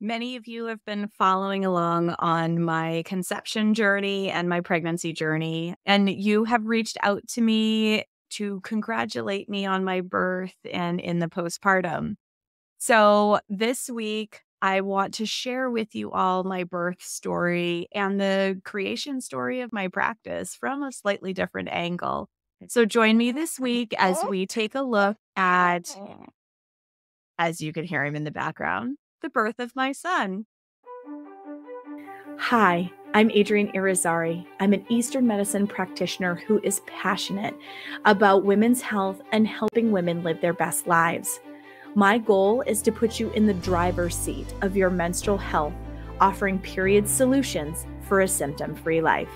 Many of you have been following along on my conception journey and my pregnancy journey, and you have reached out to me to congratulate me on my birth and in the postpartum. So this week, I want to share with you all my birth story and the creation story of my practice from a slightly different angle. So join me this week as we take a look at, as you can hear him in the background, the birth of my son. Hi, I'm Adrienne Irizarry. I'm an Eastern medicine practitioner who is passionate about women's health and helping women live their best lives. My goal is to put you in the driver's seat of your menstrual health, offering period solutions for a symptom-free life.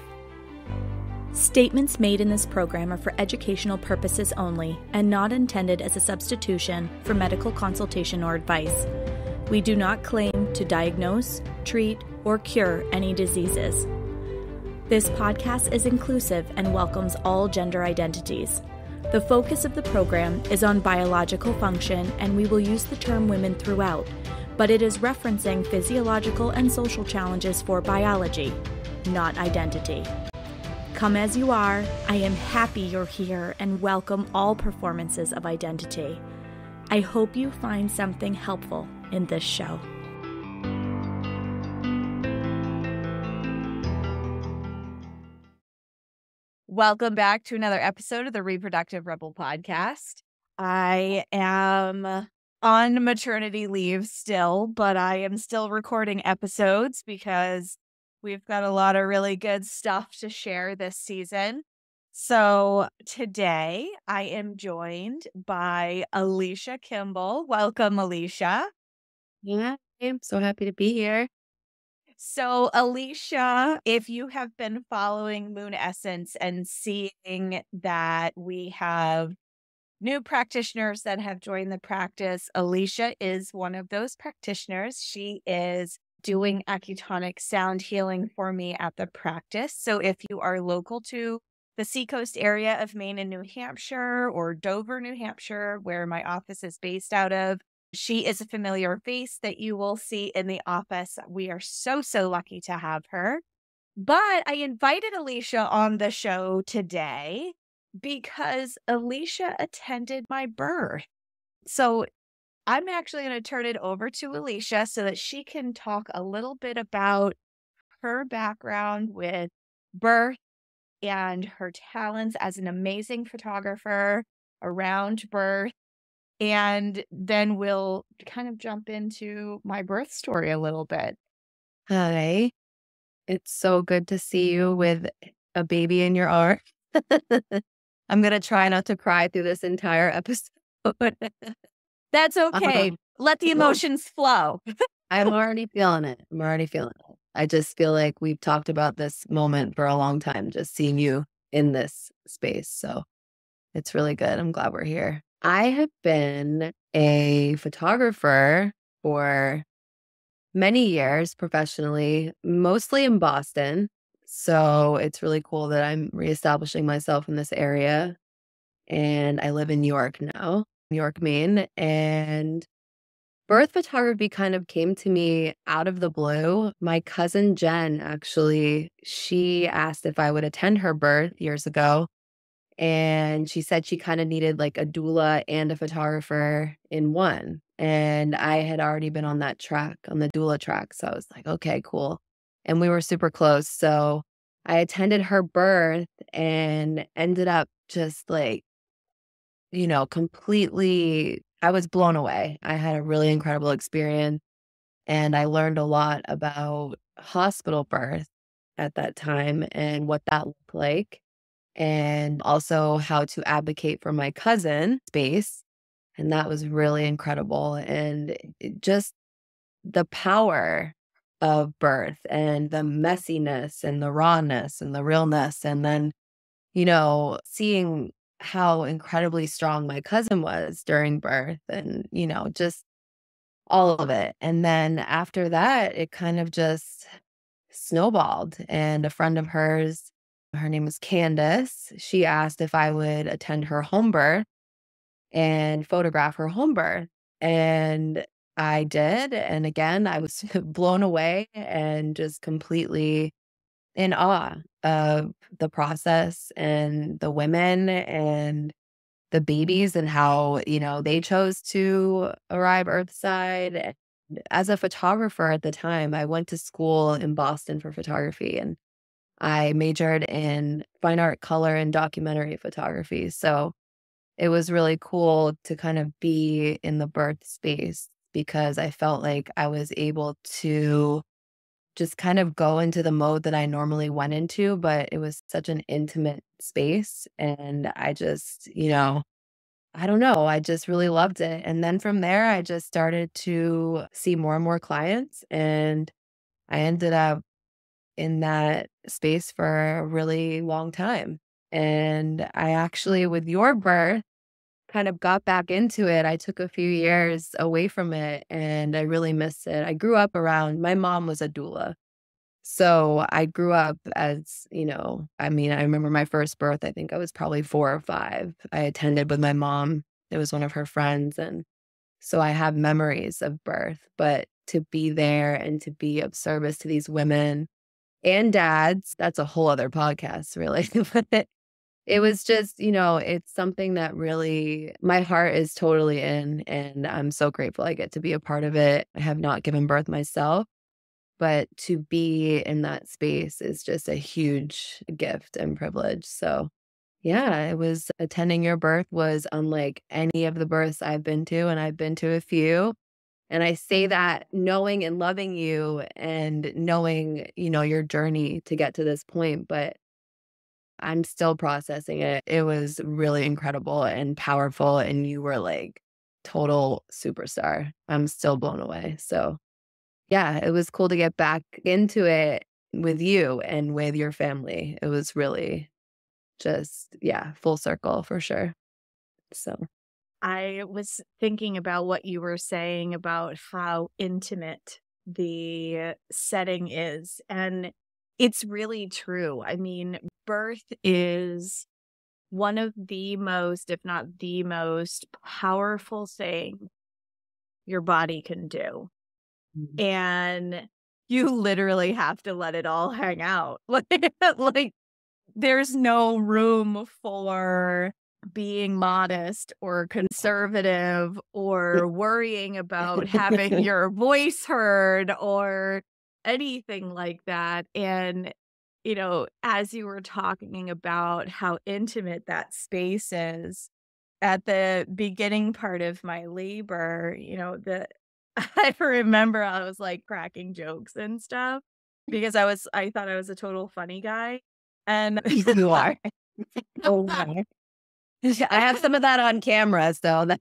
Statements made in this program are for educational purposes only and not intended as a substitution for medical consultation or advice. We do not claim to diagnose, treat, or cure any diseases. This podcast is inclusive and welcomes all gender identities. The focus of the program is on biological function, and we will use the term women throughout, but it is referencing physiological and social challenges for biology, not identity. Come as you are, I am happy you're here and welcome all performances of identity. I hope you find something helpful in this show. Welcome back to another episode of the Reproductive Rebel podcast. I am on maternity leave still, but I am still recording episodes because we've got a lot of really good stuff to share this season. So today I am joined by Allycia Kimball. Welcome, Allycia. Yeah, I'm so happy to be here. So, Allycia, if you have been following Moon Essence and seeing that we have new practitioners that have joined the practice, Allycia is one of those practitioners. She is doing acutonic sound healing for me at the practice. So, if you are local to the Seacoast area of Maine and New Hampshire, or Dover, New Hampshire, where my office is based out of, she is a familiar face that you will see in the office. We are so lucky to have her. But I invited Allycia on the show today because Allycia attended my birth. So I'm actually going to turn it over to Allycia so that she can talk a little bit about her background with birth and her talents as an amazing photographer around birth. And then we'll kind of jump into my birth story a little bit. Hi. It's so good to see you with a baby in your arms. I'm going to try not to cry through this entire episode. That's okay. Let the emotions flow. I'm already feeling it. I just feel like we've talked about this moment for a long time, just seeing you in this space. So it's really good. I'm glad we're here. I have been a photographer for many years professionally, mostly in Boston. So it's really cool that I'm reestablishing myself in this area. And I live in New York now, New York, Maine. And birth photography kind of came to me out of the blue. My cousin Jen, actually, she asked if I would attend her birth years ago. And she said she kind of needed like a doula and a photographer in one. And I had already been on that track, on the doula track. So I was like, okay, cool. And we were super close. So I attended her birth and ended up just like, completely, I was blown away. I had a really incredible experience. And I learned a lot about hospital birth at that time and what that looked like, and also how to advocate for my cousin space. And that was really incredible. And just the power of birth and the messiness and the rawness and the realness. And then, seeing how incredibly strong my cousin was during birth and, just all of it. And then after that, it kind of just snowballed. And a friend of hers, her name was Candace, she asked if I would attend her home birth and photograph her home birth. And I did. And again, I was blown away and just completely in awe of the process and the women and the babies and how, they chose to arrive earthside. And as a photographer at the time, I went to school in Boston for photography and I majored in fine art, color, and documentary photography. So it was really cool to kind of be in the birth space because I felt like I was able to just kind of go into the mode that I normally went into, but it was such an intimate space. And I just, I don't know, I just really loved it. And then from there, I just started to see more and more clients. And I ended up in that space for a really long time. And I actually, with your birth, kind of got back into it. I took a few years away from it and I really miss it. I grew up around, my mom was a doula. So I grew up as, I mean, I remember my first birth, I think I was probably 4 or 5. I attended with my mom. It was one of her friends. And so I have memories of birth, but to be there and to be of service to these women and dads, that's a whole other podcast, really. But it was just, it's something that really my heart is totally in, and I'm so grateful I get to be a part of it. I have not given birth myself, but to be in that space is just a huge gift and privilege. So, yeah, it was attending your birth was unlike any of the births I've been to, and I've been to a few. And I say that knowing and loving you and knowing, your journey to get to this point, but I'm still processing it. It was really incredible and powerful, and you were like total superstar. I'm still blown away. So, yeah, it was cool to get back into it with you and with your family. It was really just, yeah, full circle for sure. So, I was thinking about what you were saying about how intimate the setting is. And it's really true. I mean, birth is one of the most, if not the most powerful thing your body can do. mhm. And you literally have to let it all hang out. Like there's no room for being modest or conservative or worrying about having your voice heard or anything like that. And, as you were talking about how intimate that space is at the beginning part of my labor, I remember I was like cracking jokes and stuff because I thought I was a total funny guy. And You are. Oh, wow. I have some of that on camera, so that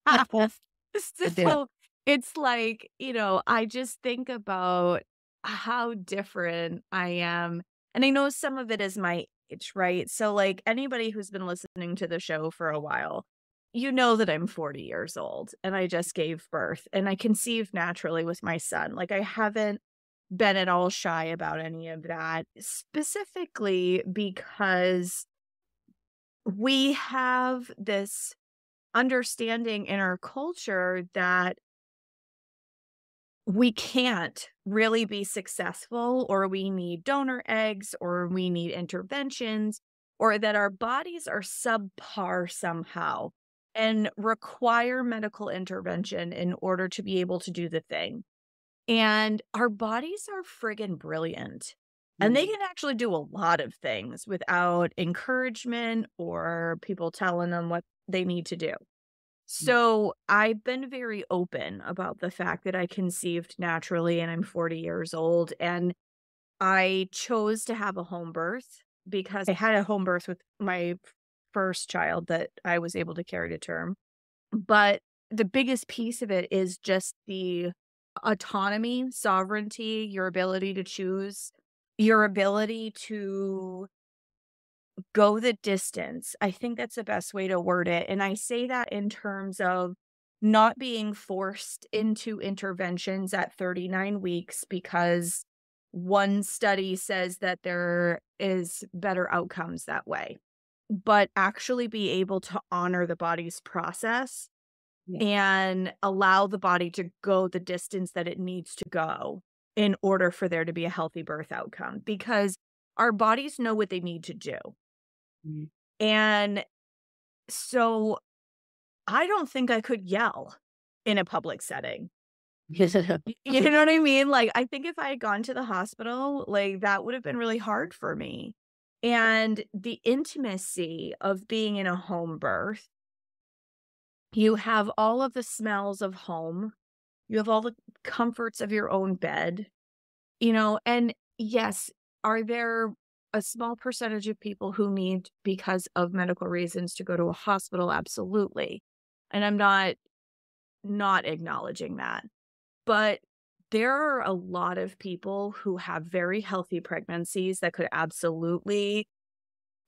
I do. so it's like, I just think about how different I am. And I know some of it is my age, right? So, like, anybody who's been listening to the show for a while, you know that I'm 40 years old and I just gave birth and I conceived naturally with my son. Like, I haven't been at all shy about any of that, specifically because we have this understanding in our culture that we can't really be successful, or we need donor eggs, or we need interventions, or that our bodies are subpar somehow and require medical intervention in order to be able to do the thing. And our bodies are friggin' brilliant. And they Mhm. can actually do a lot of things without encouragement or people telling them what they need to do. So I've been very open about the fact that I conceived naturally and I'm 40 years old. And I chose to have a home birth because I had a home birth with my first child that I was able to carry to term. But the biggest piece of it is just the autonomy, sovereignty, your ability to choose, your ability to go the distance. I think that's the best way to word it. And I say that in terms of not being forced into interventions at 39 weeks because one study says that there is better outcomes that way, but actually be able to honor the body's process Yeah. and allow the body to go the distance that it needs to go in order for there to be a healthy birth outcome, because our bodies know what they need to do. Mhm. And so I don't think I could yell in a public setting. You know what I mean? Like, I think if I had gone to the hospital, like, that would have been really hard for me. And the intimacy of being in a home birth, you have all of the smells of home, you have all the comforts of your own bed, and yes, are there a small percentage of people who need, because of medical reasons, to go to a hospital? Absolutely. And I'm not acknowledging that. But there are a lot of people who have very healthy pregnancies that could absolutely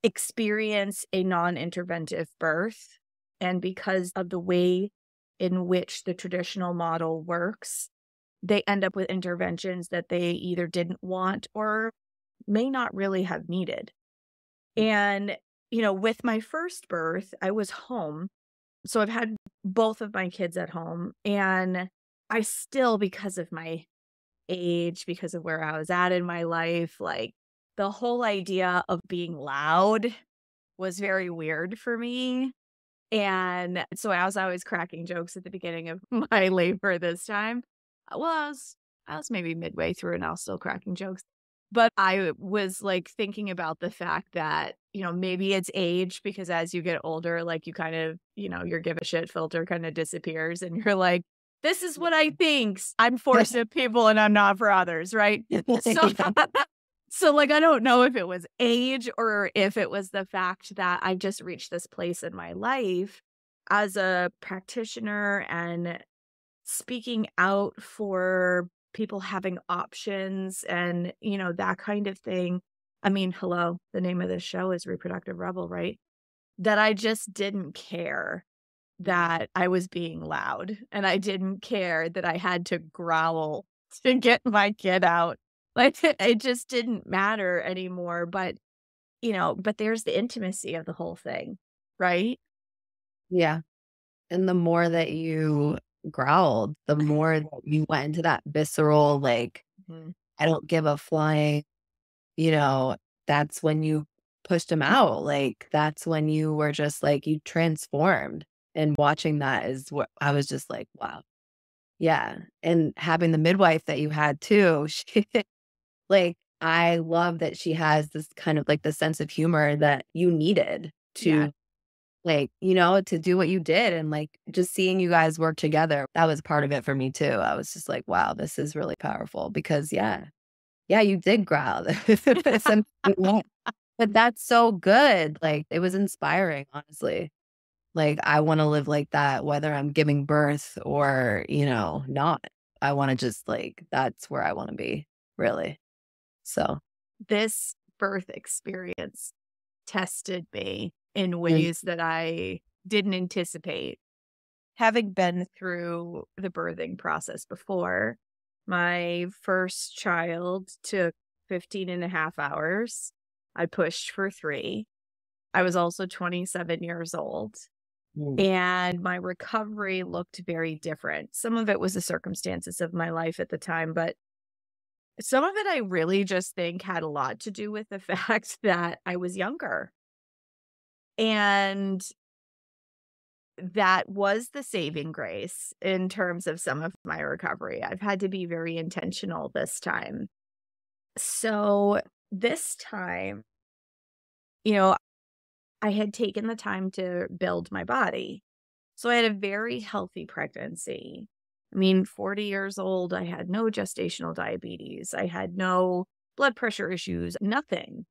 experience a non-interventive birth. And because of the way in which the traditional model works, they end up with interventions that they either didn't want or may not really have needed. And, with my first birth, I was home. So I've had both of my kids at home, and I still, because of my age, because of where I was at in my life, like, the whole idea of being loud was very weird for me. And so as I was cracking jokes at the beginning of my labor this time, well, I was maybe midway through and I was still cracking jokes. But I was like thinking about the fact that, maybe it's age, because as you get older, like, you kind of, your give a shit filter kind of disappears and you're like, this is what I think. I'm for some people and I'm not for others, right? So so, like, I don't know if it was age or if it was the fact that I just reached this place in my life as a practitioner and speaking out for people having options and, that kind of thing. I mean, hello, the name of this show is Reproductive Rebel, right? That I just didn't care that I was being loud, and I didn't care that I had to growl to get my kid out. Like, it just didn't matter anymore, but there's the intimacy of the whole thing, right? Yeah. And the more that you growled, the more that you went into that visceral, like, Mhm. I don't give a flying, you know, that's when you pushed him out. Like, that's when you were just like, you transformed. And watching that is what I was just like, wow. Yeah. And having the midwife that you had too, she, like, I love that she has this kind of like the sense of humor that you needed Yeah. to, like, to do what you did, and, like, just seeing you guys work together, that was part of it for me too. I was just like, "Wow, this is really powerful," because yeah, you did growl. Some yeah, but that's so good, like, it was inspiring, honestly. Like, I wanna live like that whether I'm giving birth or, not. I wanna just, like, that's where I wanna be, really. So This birth experience tested me in mm, ways that I didn't anticipate. Having been through the birthing process before, my first child took 15 and a half hours. I pushed for 3. I was also 27 years old, mm, and my recovery looked very different. Some of it was the circumstances of my life at the time, but some of it I really just think had a lot to do with the fact that I was younger. And that was the saving grace in terms of some of my recovery. I've had to be very intentional this time. So this time, you know, I had taken the time to build my body. So I had a very healthy pregnancy. I mean, 40 years old, I had no gestational diabetes. I had no blood pressure issues, nothing.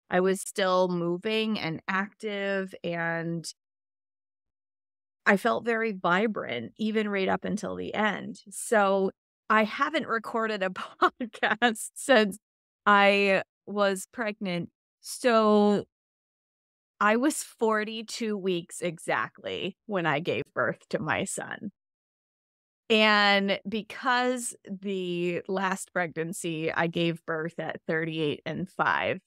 I was still moving and active, and I felt very vibrant even right up until the end. So I haven't recorded a podcast since I was pregnant. So I was 42 weeks exactly when I gave birth to my son. And because the last pregnancy I gave birth at 38 and 5,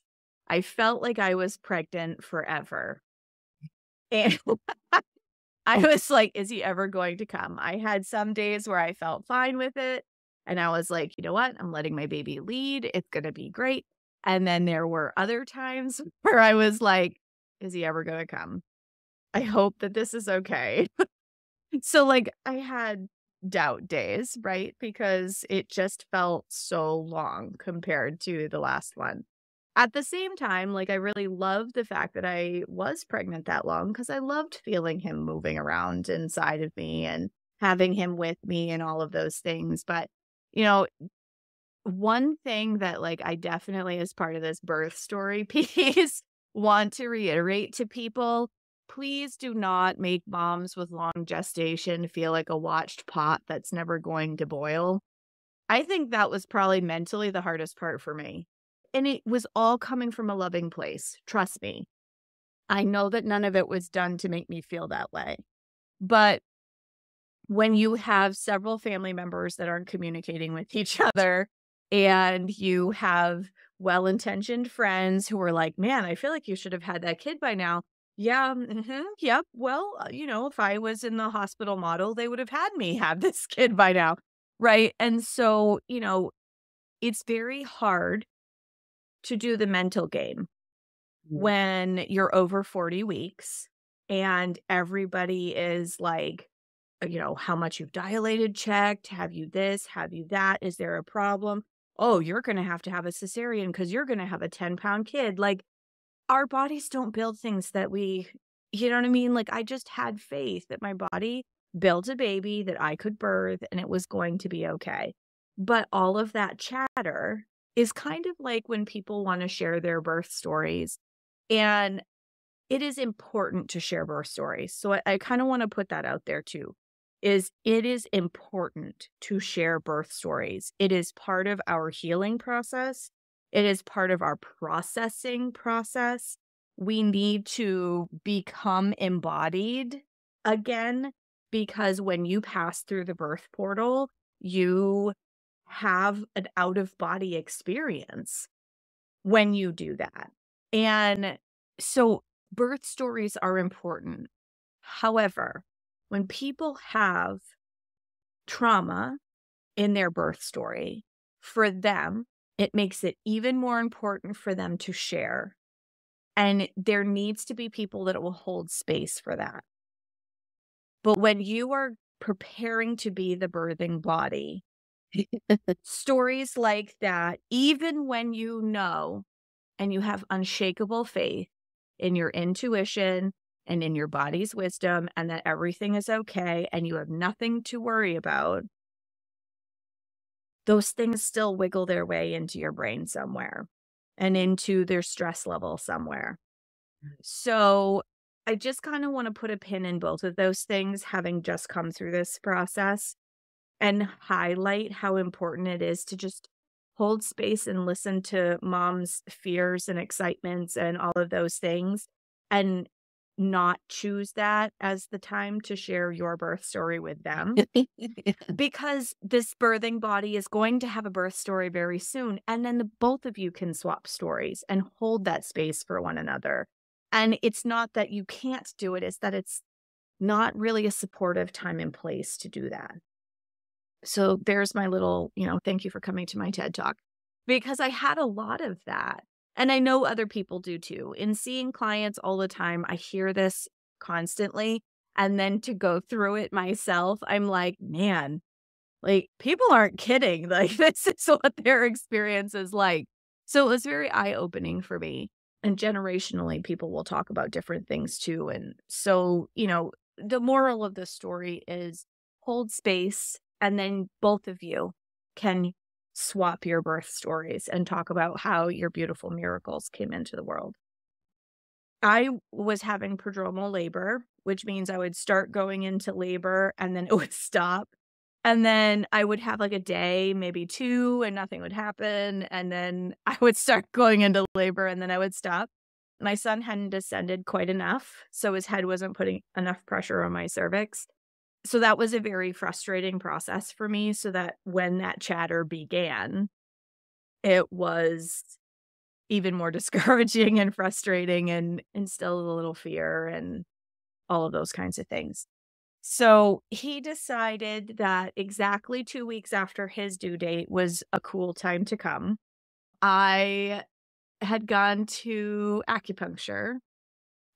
I felt like I was pregnant forever. And I was like, is he ever going to come? I had some days where I felt fine with it. And I was like, you know what? I'm letting my baby lead. It's going to be great. And then there were other times where I was like, is he ever going to come? I hope that this is okay. So, like, I had doubt days, right? Because it just felt so long compared to the last one. At the same time, like, I really loved the fact that I was pregnant that long because I loved feeling him moving around inside of me and having him with me and all of those things. But, you know, one thing that, like, I definitely, as part of this birth story piece, want to reiterate to people, please do not make moms with long gestation feel like a watched pot that's never going to boil. I think that was probably mentally the hardest part for me. And it was all coming from a loving place. Trust me. I know that none of it was done to make me feel that way. But when you have several family members that aren't communicating with each other and you have well-intentioned friends who are like, man, I feel like you should have had that kid by now. Yeah, yep. Well, if I was in the hospital model, they would have had me have this kid by now. Right. And so, it's very hard to do the mental game Mhm. when you're over 40 weeks and everybody is like, how much you've dilated checked. Have you this? Have you that? Is there a problem? Oh, you're going to have a cesarean because you're going to have a 10-pound kid. Like, our bodies don't build things that you know what I mean? Like, I just had faith that my body built a baby that I could birth and it was going to be okay. But all of that chatter is kind of like when people want to share their birth stories. And it is important to share birth stories. So I kind of want to put that out there too. It is important to share birth stories. It is part of our healing process. It is part of our processing process. We need to become embodied again because when you pass through the birth portal, you have an out of body experience when you do that. And so birth stories are important. However, when people have trauma in their birth story, for them, it makes it even more important for them to share. And there needs to be people that will hold space for that. But when you are preparing to be the birthing body, stories like that, even when you know and you have unshakable faith in your intuition and in your body's wisdom and that everything is okay and you have nothing to worry about, those things still wiggle their way into your brain somewhere and into their stress level somewhere. So I just kind of want to put a pin in both of those things, having just come through this process and highlight how important it is to just hold space and listen to mom's fears and excitements and all of those things and not choose that as the time to share your birth story with them because this birthing body is going to have a birth story very soon and then both of you can swap stories and hold that space for one another. And it's not that you can't do it, it's that it's not really a supportive time and place to do that. So there's my little, thank you for coming to my TED Talk because I had a lot of that. And I know other people do too. In seeing clients all the time, I hear this constantly. And then to go through it myself, I'm like, man, like people aren't kidding. Like this is what their experience is like. So it was very eye-opening for me. And generationally, people will talk about different things too. And so, the moral of the story is hold space and then both of you can swap your birth stories and talk about how your beautiful miracles came into the world. I was having prodromal labor, which means I would start going into labor and then it would stop. And then I would have like a day, maybe two, and nothing would happen. And then I would start going into labor and then I would stop. My son hadn't descended quite enough, so his head wasn't putting enough pressure on my cervix. So that was a very frustrating process for me, so that when that chatter began, it was even more discouraging and frustrating and instilled a little fear and all of those kinds of things. So he decided that exactly 2 weeks after his due date was a cool time to come. I had gone to acupuncture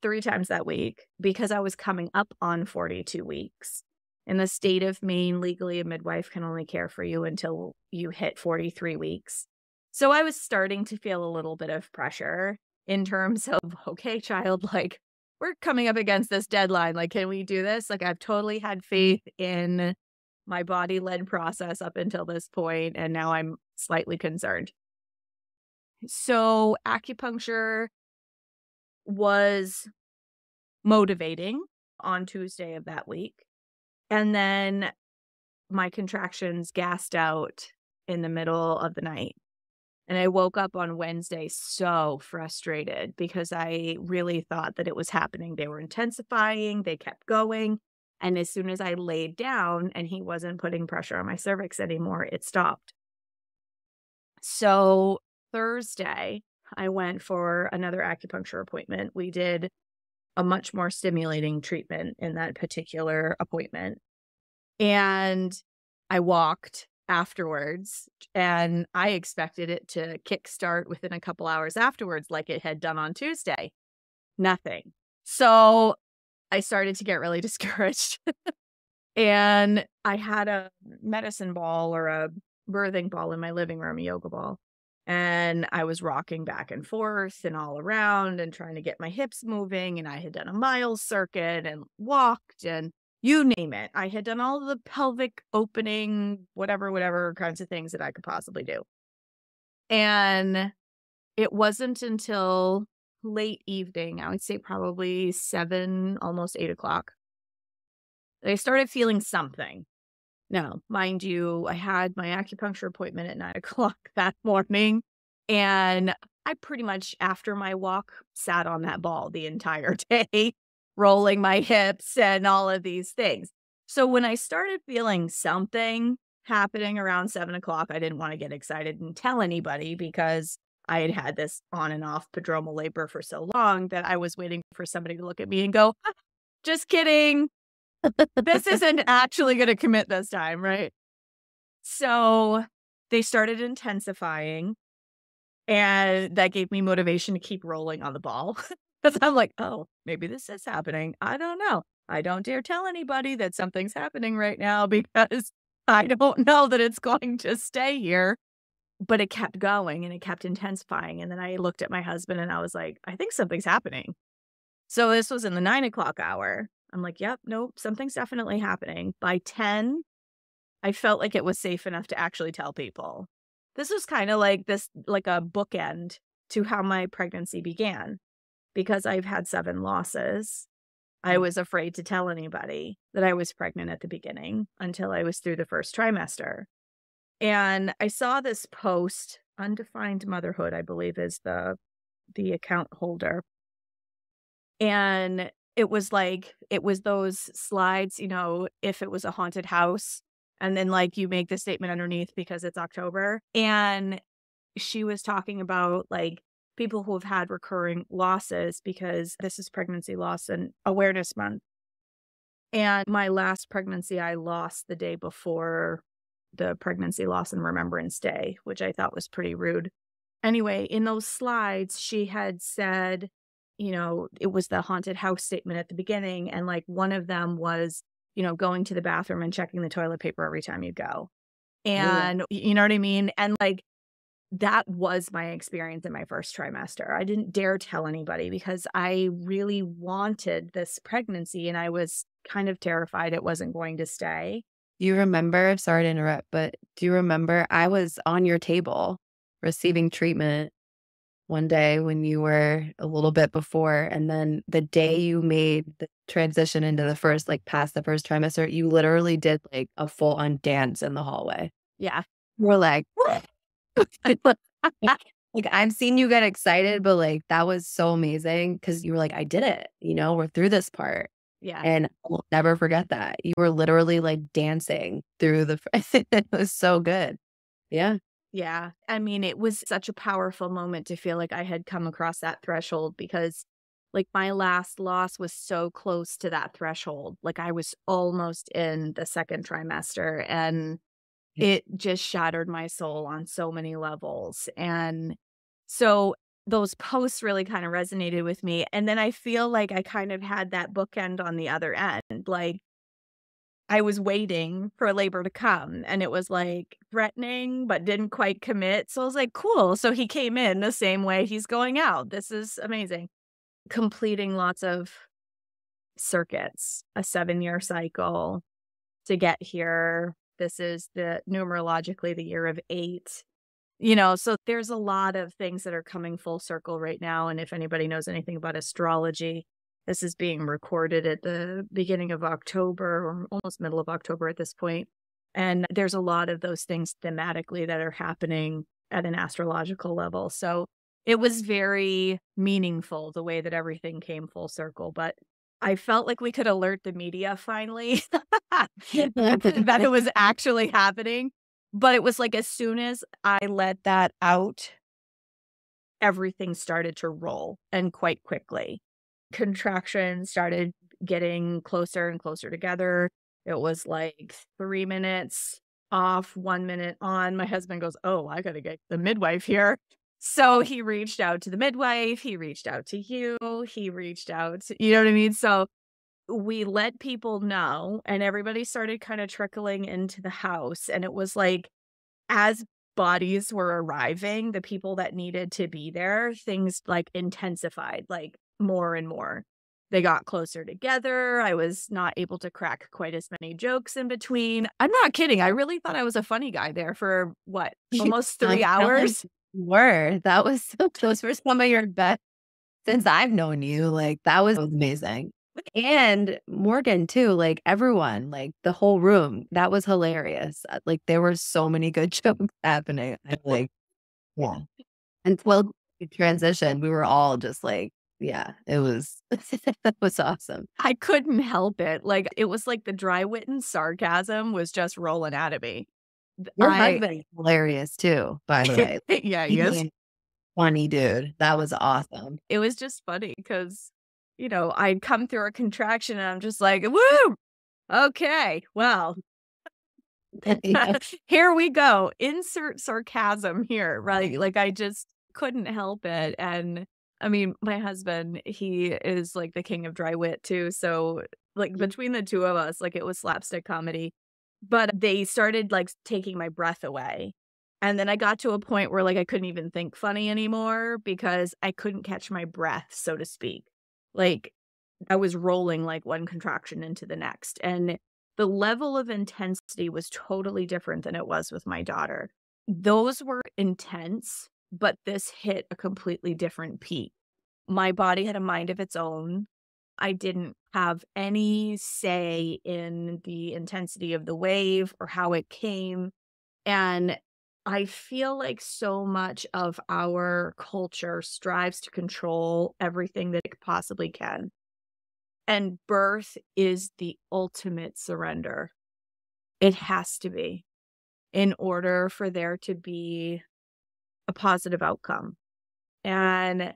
3 times that week because I was coming up on 42 weeks. In the state of Maine, legally, a midwife can only care for you until you hit 43 weeks. So I was starting to feel a little bit of pressure in terms of, okay, child, like, we're coming up against this deadline. Like, can we do this? Like, I've totally had faith in my body led process up until this point, and now I'm slightly concerned. So, acupuncture was motivating on Tuesday of that week. And then my contractions gassed out in the middle of the night. And I woke up on Wednesday so frustrated because I really thought that it was happening. They were intensifying, they kept going. And as soon as I laid down and he wasn't putting pressure on my cervix anymore, it stopped. So Thursday, I went for another acupuncture appointment. We did a much more stimulating treatment in that particular appointment. And I walked afterwards, and I expected it to kickstart within a couple hours afterwards, like it had done on Tuesday. Nothing. So I started to get really discouraged. And I had a medicine ball or a birthing ball in my living room, a yoga ball. And I was rocking back and forth and all around and trying to get my hips moving. And I had done a mile circuit and walked and you name it. I had done all the pelvic opening, whatever kinds of things that I could possibly do. And it wasn't until late evening, I would say probably 7, almost 8 o'clock, that I started feeling something. Now, mind you, I had my acupuncture appointment at 9 o'clock that morning, and I pretty much, after my walk, sat on that ball the entire day, rolling my hips and all of these things. So when I started feeling something happening around 7 o'clock, I didn't want to get excited and tell anybody because I had had this on and off prodromal labor for so long that I was waiting for somebody to look at me and go, "Ah, just kidding. This isn't actually going to commit this time, right?" So they started intensifying, and that gave me motivation to keep rolling on the ball. Because I'm like, oh, maybe this is happening. I don't know. I don't dare tell anybody that something's happening right now because I don't know that it's going to stay here. But it kept going and it kept intensifying. And then I looked at my husband and I was like, I think something's happening. So this was in the 9 o'clock hour. I'm like, yep, nope, something's definitely happening. By 10, I felt like it was safe enough to actually tell people. This was kind of like like a bookend to how my pregnancy began. Because I've had 7 losses, I was afraid to tell anybody that I was pregnant at the beginning until I was through the first trimester. And I saw this post, Undefined Motherhood, I believe is the account holder. And it was those slides, if it was a haunted house, and then like you make the statement underneath because it's October. And she was talking about like people who have had recurring losses because this is Pregnancy Loss and Awareness Month. And my last pregnancy, I lost the day before the Pregnancy Loss and Remembrance Day, which I thought was pretty rude. Anyway, in those slides, she had said, it was the haunted house statement at the beginning. And like one of them was, going to the bathroom and checking the toilet paper every time you go. And you know what I mean? And like, that was my experience in my first trimester. I didn't dare tell anybody because I really wanted this pregnancy and I was kind of terrified it wasn't going to stay. You remember, sorry to interrupt, but do you remember I was on your table receiving treatment one day when you were a little bit before, and then the day you made the transition into the first, like past the first trimester, you literally did like a full on dance in the hallway. Yeah. We're like, like I've seen you get excited, but like that was so amazing because you were like, I did it, we're through this part. Yeah. And I'll never forget that. You were literally like dancing through the, it was so good. Yeah. Yeah. I mean, it was such a powerful moment to feel like I had come across that threshold because Like, my last loss was so close to that threshold. Like, I was almost in the second trimester, and it just shattered my soul on so many levels. And so those posts really kind of resonated with me. And then I feel like I kind of had that bookend on the other end. Like, I was waiting for labor to come, and it was, like, threatening, but didn't quite commit. So I was like, cool. So he came in the same way he's going out. This is amazing. Completing lots of circuits, a 7-year cycle to get here. This is the numerologically the year of 8. So there's a lot of things that are coming full circle right now. And if anybody knows anything about astrology, this is being recorded at the beginning of October or almost middle of October at this point. And there's a lot of those things thematically that are happening at an astrological level. So it was very meaningful the way that everything came full circle. But I felt like we could alert the media finally that it was actually happening. But it was like as soon as I let that out, everything started to roll, and quite quickly. Contractions started getting closer and closer together. It was like 3 minutes off, 1 minute on. My husband goes, "Oh, I gotta get the midwife here." So he reached out to the midwife, he reached out to you, he reached out you know what I mean? So we let people know, and everybody started kind of trickling into the house, and it was like, as bodies were arriving, the people that needed to be there, things, like, intensified, like, more and more. They got closer together, I was not able to crack quite as many jokes in between. I'm not kidding, I really thought I was a funny guy there for, what, almost 3 I'm telling hours? you were. That was those were some of your best since I've known you, like, that was amazing. And Morgan too, like, everyone, like, the whole room, that was hilarious. Like, there were so many good jokes happening. I'm like, yeah. Until you transitioned, we were all just like, yeah, it was that was awesome. I couldn't help it, like, it was like the dry wit and sarcasm was just rolling out of me. Th Your I husband is hilarious too, by the way. Yeah, he He's is. a funny dude. That was awesome. It was just funny because, I'd come through a contraction and I'm just like, "Woo! Okay, well, Yeah. here we go. Insert sarcasm here," right? Like, I just couldn't help it, and, I mean, my husband, he is, like, the king of dry wit too, so, like, between the 2 of us, like, it was slapstick comedy, but they started, like, taking my breath away, and then I got to a point where, like, I couldn't even think funny anymore because I couldn't catch my breath, so to speak. Like, I was rolling, like, one contraction into the next, and the level of intensity was totally different than it was with my daughter. Those were intense, but this hit a completely different peak. My body had a mind of its own. I didn't have any say in the intensity of the wave or how it came. And I feel like so much of our culture strives to control everything that it possibly can. And birth is the ultimate surrender. It has to be in order for there to be a positive outcome. And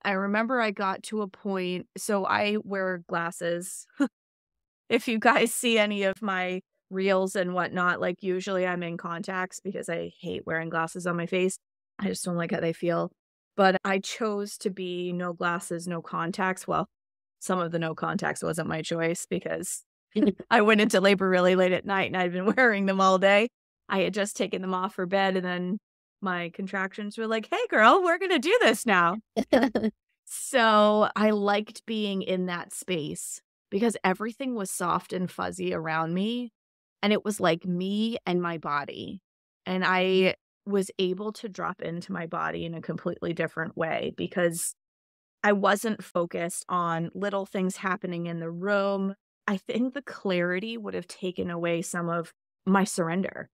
I remember I got to a point, so I wear glasses. If you guys see any of my reels and whatnot, like usually I'm in contacts because I hate wearing glasses on my face. I just don't like how they feel. But I chose to be no glasses, no contacts. Well, some of the no contacts wasn't my choice because I went into labor really late at night and I'd been wearing them all day. I had just taken them off for bed and then my contractions were like, "Hey girl, we're going to do this now." So I liked being in that space because everything was soft and fuzzy around me. And it was like me and my body. And I was able to drop into my body in a completely different way because I wasn't focused on little things happening in the room. I think the clarity would have taken away some of my surrender.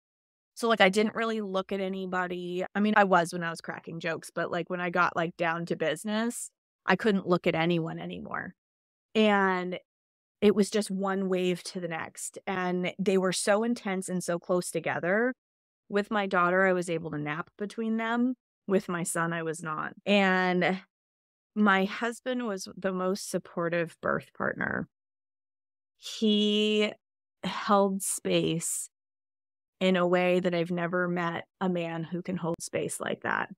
So, like, I didn't really look at anybody. I mean, I was when I was cracking jokes, but, like, when I got, like, down to business, I couldn't look at anyone anymore. And it was just one wave to the next, and they were so intense and so close together. With my daughter, I was able to nap between them. With my son, I was not. And my husband was the most supportive birth partner. He held space in a way that I've never met a man who can hold space like that.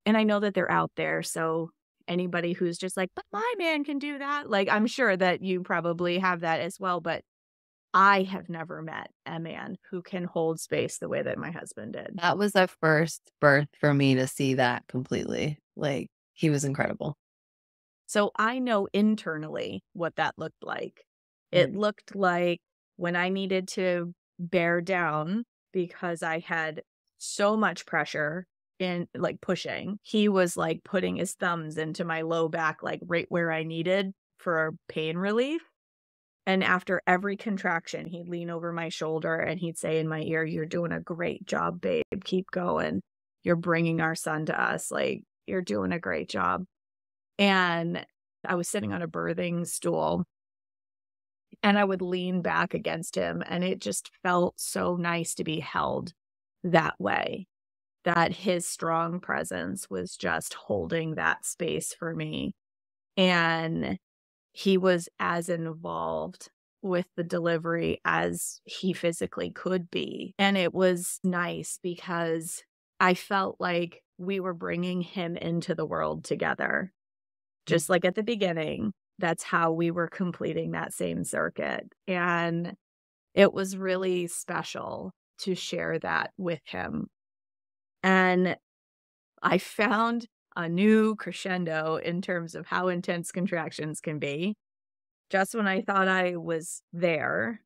And I know that they're out there, so anybody who's just like, "But my man can do that," like, I'm sure that you probably have that as well, but I have never met a man who can hold space the way that my husband did. That was the first birth for me to see that completely. Like, he was incredible. So I know internally what that looked like. It Mm. looked like when I needed to bear down because I had so much pressure in like pushing, he was like putting his thumbs into my low back, like right where I needed for pain relief. And after every contraction, he'd lean over my shoulder and he'd say in my ear, "You're doing a great job, babe. Keep going. You're bringing our son to us. Like, you're doing a great job." And I was sitting on a birthing stool and I would lean back against him, and it just felt so nice to be held that way, that his strong presence was just holding that space for me. And he was as involved with the delivery as he physically could be. And it was nice because I felt like we were bringing him into the world together. Just like at the beginning, that's how we were completing that same circuit. And it was really special to share that with him. And I found a new crescendo in terms of how intense contractions can be. Just when I thought I was there,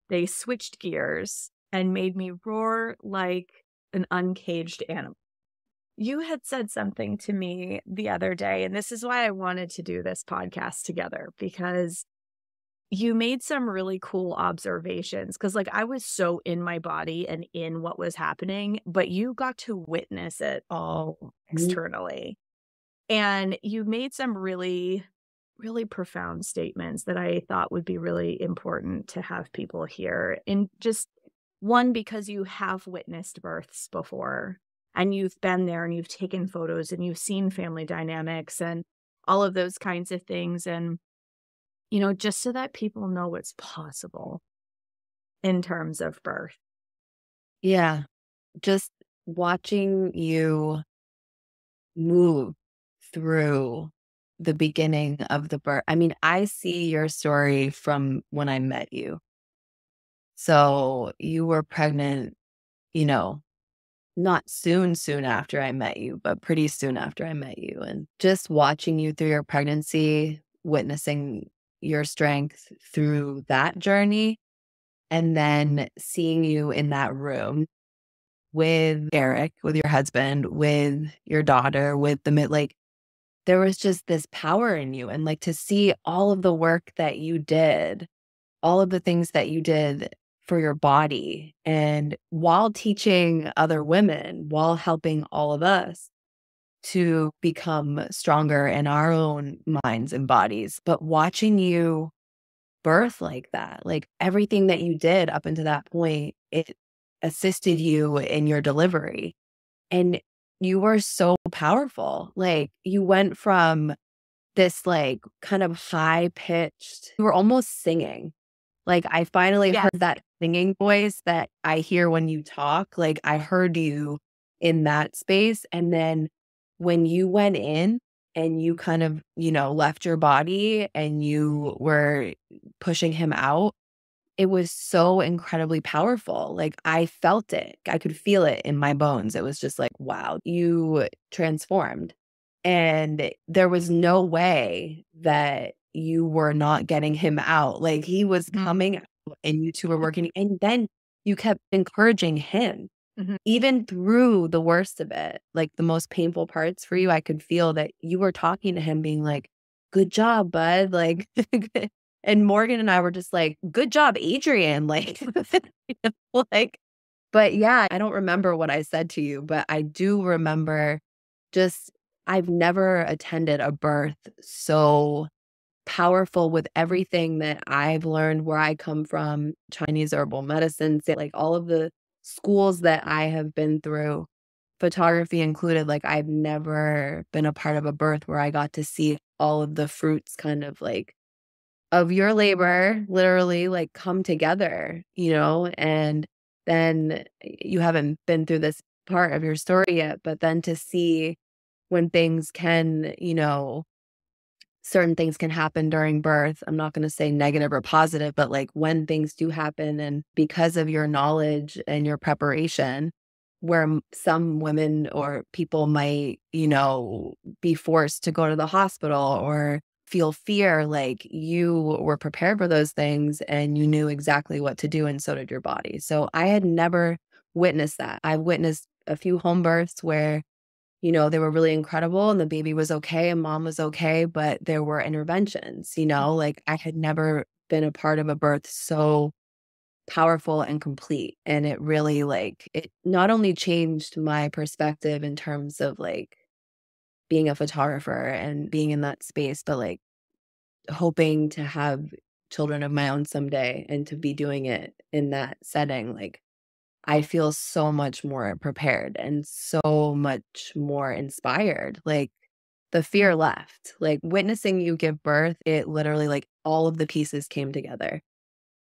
they switched gears and made me roar like an uncaged animal. You had said something to me the other day, and this is why I wanted to do this podcast together, because you made some really cool observations. Because, like, I was so in my body and in what was happening, but you got to witness it all Mhm. externally. And you made some really, really profound statements that I thought would be really important to have people hear. And just one, because you have witnessed births before and you've been there and you've taken photos and you've seen family dynamics and all of those kinds of things. And, just so that people know what's possible in terms of birth. Yeah. Just watching you move through the beginning of the birth. I mean, I see your story from when I met you. So you were pregnant, you know, not soon after I met you, but pretty soon after I met you. And just watching you through your pregnancy, witnessing your strength through that journey, and then seeing you in that room with Eric, with your husband, with your daughter, with the like, there was just this power in you. And like to see all of the work that you did, all of the things that you did for your body, and while teaching other women, while helping all of us to become stronger in our own minds and bodies. But watching you birth like that, like everything that you did up until that point, it assisted you in your delivery. And you were so powerful. Like you went from this like kind of high pitched, you were almost singing. Like I finally heard Yes. that singing voice that I hear when you talk. Like I heard you in that space. And then when you went in and you kind of, left your body and you were pushing him out, it was so incredibly powerful. Like I felt it. I could feel it in my bones. It was just like, wow, you transformed. And there was no way that you were not getting him out. Like he was Mhm. coming out and you two were working. And then you kept encouraging him, Mhm. even through the worst of it, like the most painful parts for you. I could feel that you were talking to him, being like, good job, bud. Like, and Morgan and I were just like, good job, Adrian. Like, like, but yeah, I don't remember what I said to you, but I do remember just, I've never attended a birth so powerful with everything that I've learned where I come from, Chinese herbal medicine, like all of the schools that I have been through. photography included, like I've never been a part of a birth where I got to see all of the fruits kind of like of your labor literally like come together, and then you haven't been through this part of your story yet, but then to see when things can, certain things can happen during birth. I'm not going to say negative or positive, but like when things do happen and because of your knowledge and your preparation, where some women or people might, be forced to go to the hospital or feel fear, like you were prepared for those things and you knew exactly what to do, and so did your body. So I had never witnessed that. I witnessed a few home births where they were really incredible and the baby was okay and mom was okay, but there were interventions, like I had never been a part of a birth so powerful and complete. And it really like, it not only changed my perspective in terms of like being a photographer and being in that space, but like hoping to have children of my own someday and to be doing it in that setting, like I feel so much more prepared and so much more inspired. Like the fear left. Like witnessing you give birth, it literally like all of the pieces came together.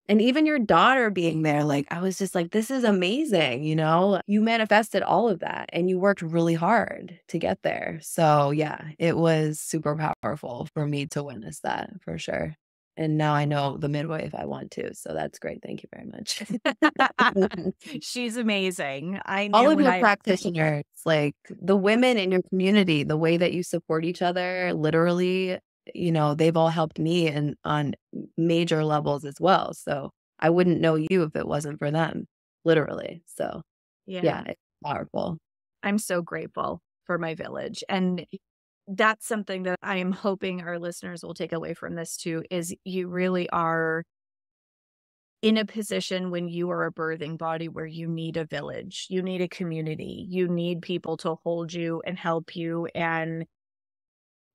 And even your daughter being there, like I was just like, this is amazing, You manifested all of that and you worked really hard to get there. So yeah, it was super powerful for me to witness that for sure. And now I know the midwife I want to. So that's great. Thank you very much. She's amazing. I All knew of when your I practitioners, like the women in your community, the way that you support each other, literally, they've all helped me and on major levels as well. So I wouldn't know you if it wasn't for them, literally. So yeah, yeah, it's powerful. I'm so grateful for my village. And that's something that I am hoping our listeners will take away from this too, is you really are in a position when you are a birthing body where you need a village, you need a community, you need people to hold you and help you and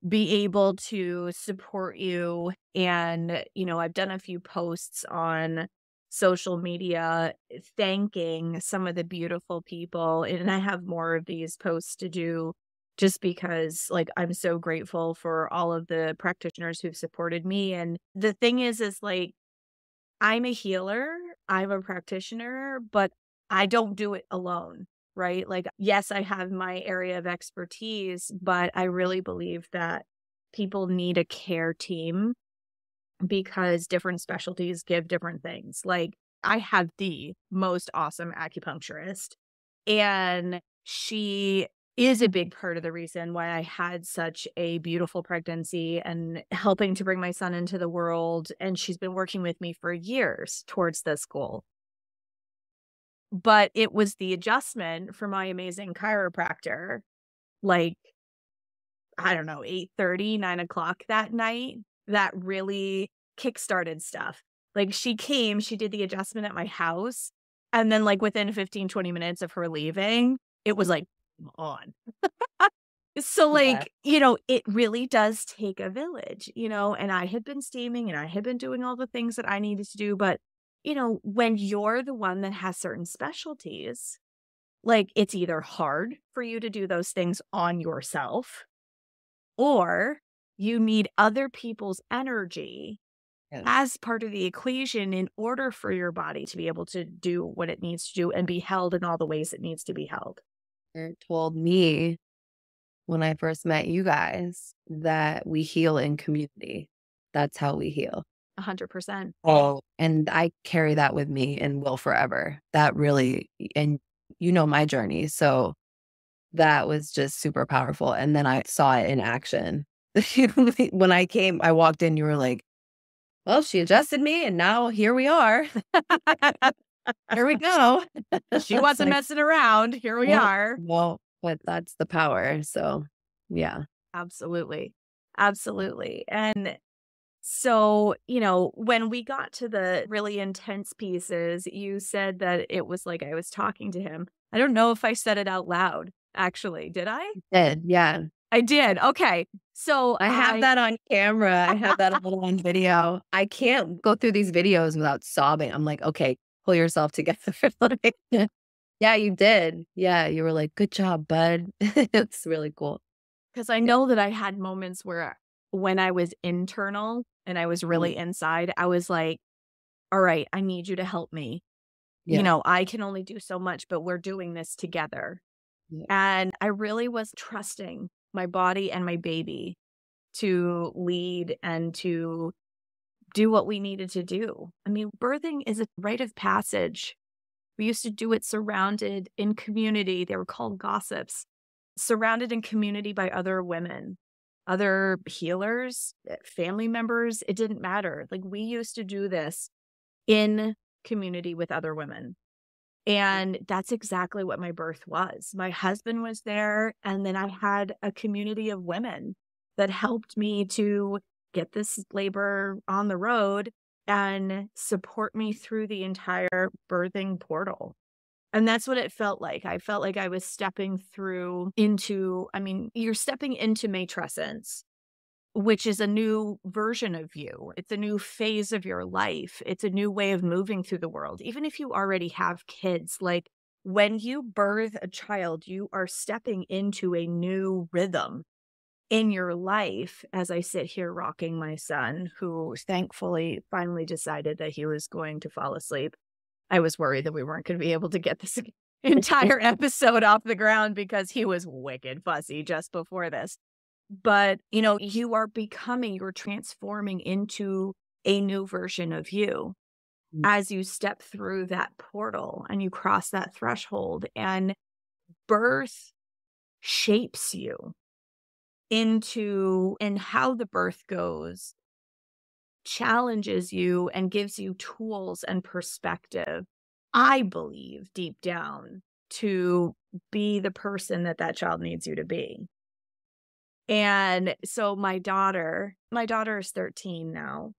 be able to support you. And, I've done a few posts on social media thanking some of the beautiful people. And I have more of these posts to do just because, like, I'm so grateful for all of the practitioners who've supported me. And the thing is like, I'm a healer, I'm a practitioner, but I don't do it alone, right? Like, yes, I have my area of expertise, but I really believe that people need a care team because different specialties give different things. Like, I have the most awesome acupuncturist, and she is a big part of the reason why I had such a beautiful pregnancy and helping to bring my son into the world. And she's been working with me for years towards this goal. But it was the adjustment for my amazing chiropractor, like, I don't know, 8:30, 9 o'clock that night, that really kickstarted stuff. Like, she came, she did the adjustment at my house, and then, like, within 15, 20 minutes of her leaving, it was, like, on. So, Yeah. like, it really does take a village, and I had been steaming and I had been doing all the things that I needed to do. But, when you're the one that has certain specialties, like, it's either hard for you to do those things on yourself, or you need other people's energy Yes. as part of the equation in order for your body to be able to do what it needs to do and be held in all the ways it needs to be held. Told me when I first met you guys that we heal in community. That's how we heal. 100%. Oh. And I carry that with me and will forever. That really, and my journey. So that was just super powerful. And then I saw it in action. When I walked in, you were like, well, she adjusted me and now here we are. Here we go. She It's wasn't like, messing around. Here we well, are. well, but that's the power. So yeah. Absolutely. Absolutely. And so, when we got to the really intense pieces, you said that it was like I was talking to him. I don't know if I said it out loud, actually. Did I? Did, yeah. I did. Okay. So I have that on camera. I have that a little on video. I can't go through these videos without sobbing. I'm like, okay, pull yourself together. Like, Yeah, you did. Yeah, you were like, "Good job, bud." It's really cool. Because I know that I had moments where when I was internal and I was Mhm. really inside, I was like, "All right, I need you to help me. You Yeah, know, I can only do so much, but we're doing this together." yeah, And I really was trusting my body and my baby to lead and to do what we needed to do. I mean, birthing is a rite of passage. We used to do it surrounded in community. They were called gossips, surrounded in community by other women, other healers, family members. It didn't matter. Like we used to do this in community with other women. And that's exactly what my birth was. My husband was there, and then I had a community of women that helped me to get this labor on the road and support me through the entire birthing portal. And that's what it felt like. I felt like I was stepping through into, I mean, you're stepping into matrescence, which is a new version of you. It's a new phase of your life. It's a new way of moving through the world. Even if you already have kids, like when you birth a child, you are stepping into a new rhythm in your life. As I sit here rocking my son, who thankfully finally decided that he was going to fall asleep. I was worried that we weren't going to be able to get this entire episode off the ground because he was wicked fussy just before this. But, you know, you are becoming, you're transforming into a new version of you mm, as you step through that portal and you cross that threshold. And birth shapes you into, and how the birth goes challenges you and gives you tools and perspective, I believe deep down, to be the person that that child needs you to be. And so my daughter is 13 now.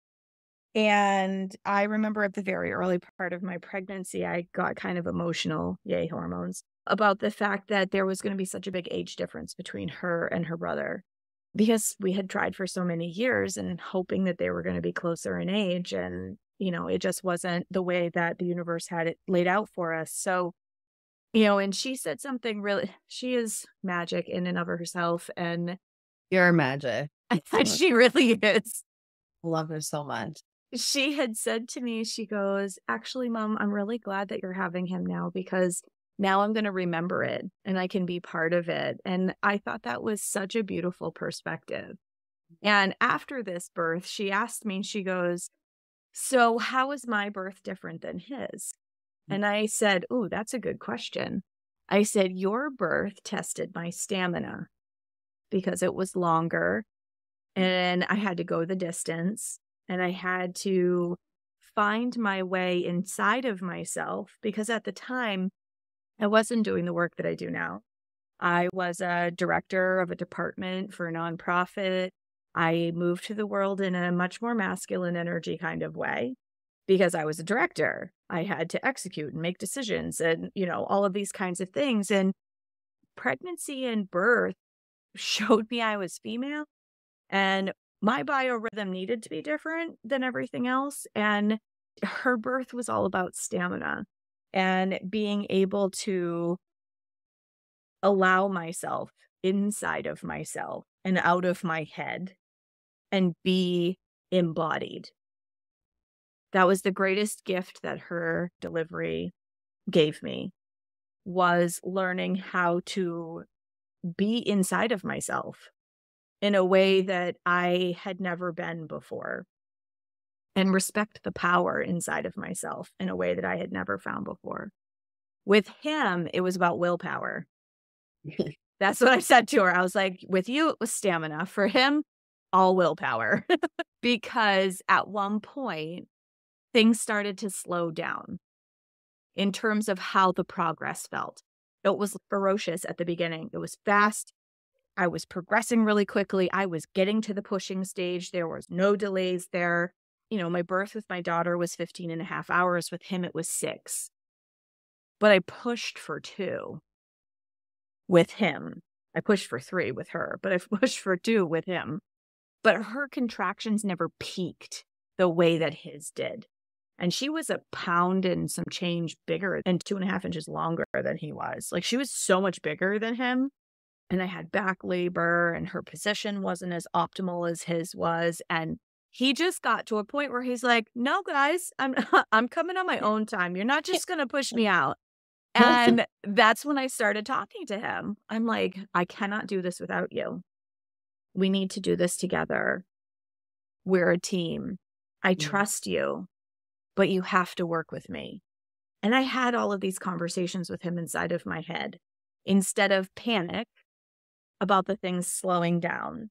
And I remember at the very early part of my pregnancy, I got kind of emotional, yay, hormones, about the fact that there was going to be such a big age difference between her and her brother because we had tried for so many years and hoping that they were going to be closer in age. And, you know, it just wasn't the way that the universe had it laid out for us. So, you know, and she said something really, she is magic in and of herself. And you're magic. So she really is. I love her so much. She had said to me, she goes, "Actually, Mom, I'm really glad that you're having him now because now I'm going to remember it and I can be part of it." And I thought that was such a beautiful perspective. And after this birth, she asked me, she goes, "So, how is my birth different than his?" And I said, "Ooh, that's a good question." I said, "Your birth tested my stamina because it was longer and I had to go the distance and I had to find my way inside of myself because at the time I wasn't doing the work that I do now. I was a director of a department for a nonprofit. I moved to the world in a much more masculine energy kind of way because I was a director. I had to execute and make decisions and, you know, all of these kinds of things. And pregnancy and birth showed me I was female and my biorhythm needed to be different than everything else. And her birth was all about stamina and being able to allow myself inside of myself and out of my head and be embodied. That was the greatest gift that her delivery gave me, was learning how to be inside of myself in a way that I had never been before and respect the power inside of myself in a way that I had never found before. With him, it was about willpower. That's what I said to her. I was like, with you, it was stamina. For him, all willpower. Because at one point, things started to slow down in terms of how the progress felt. It was ferocious at the beginning. It was fast. I was progressing really quickly. I was getting to the pushing stage. There was no delays there. You know, my birth with my daughter was 15 and a half hours. With him, it was 6. But I pushed for 2 with him. I pushed for 3 with her, but I pushed for 2 with him. But her contractions never peaked the way that his did. And she was a pound and some change bigger and 2.5 inches longer than he was. Like, she was so much bigger than him. And I had back labor, and her position wasn't as optimal as his was. And he just got to a point where he's like, no, guys, I'm I'm coming on my own time. You're not just going to push me out. And that's when I started talking to him. I'm like, I cannot do this without you. We need to do this together. We're a team. I trust you, but you have to work with me. And I had all of these conversations with him inside of my head instead of panic about the things slowing down.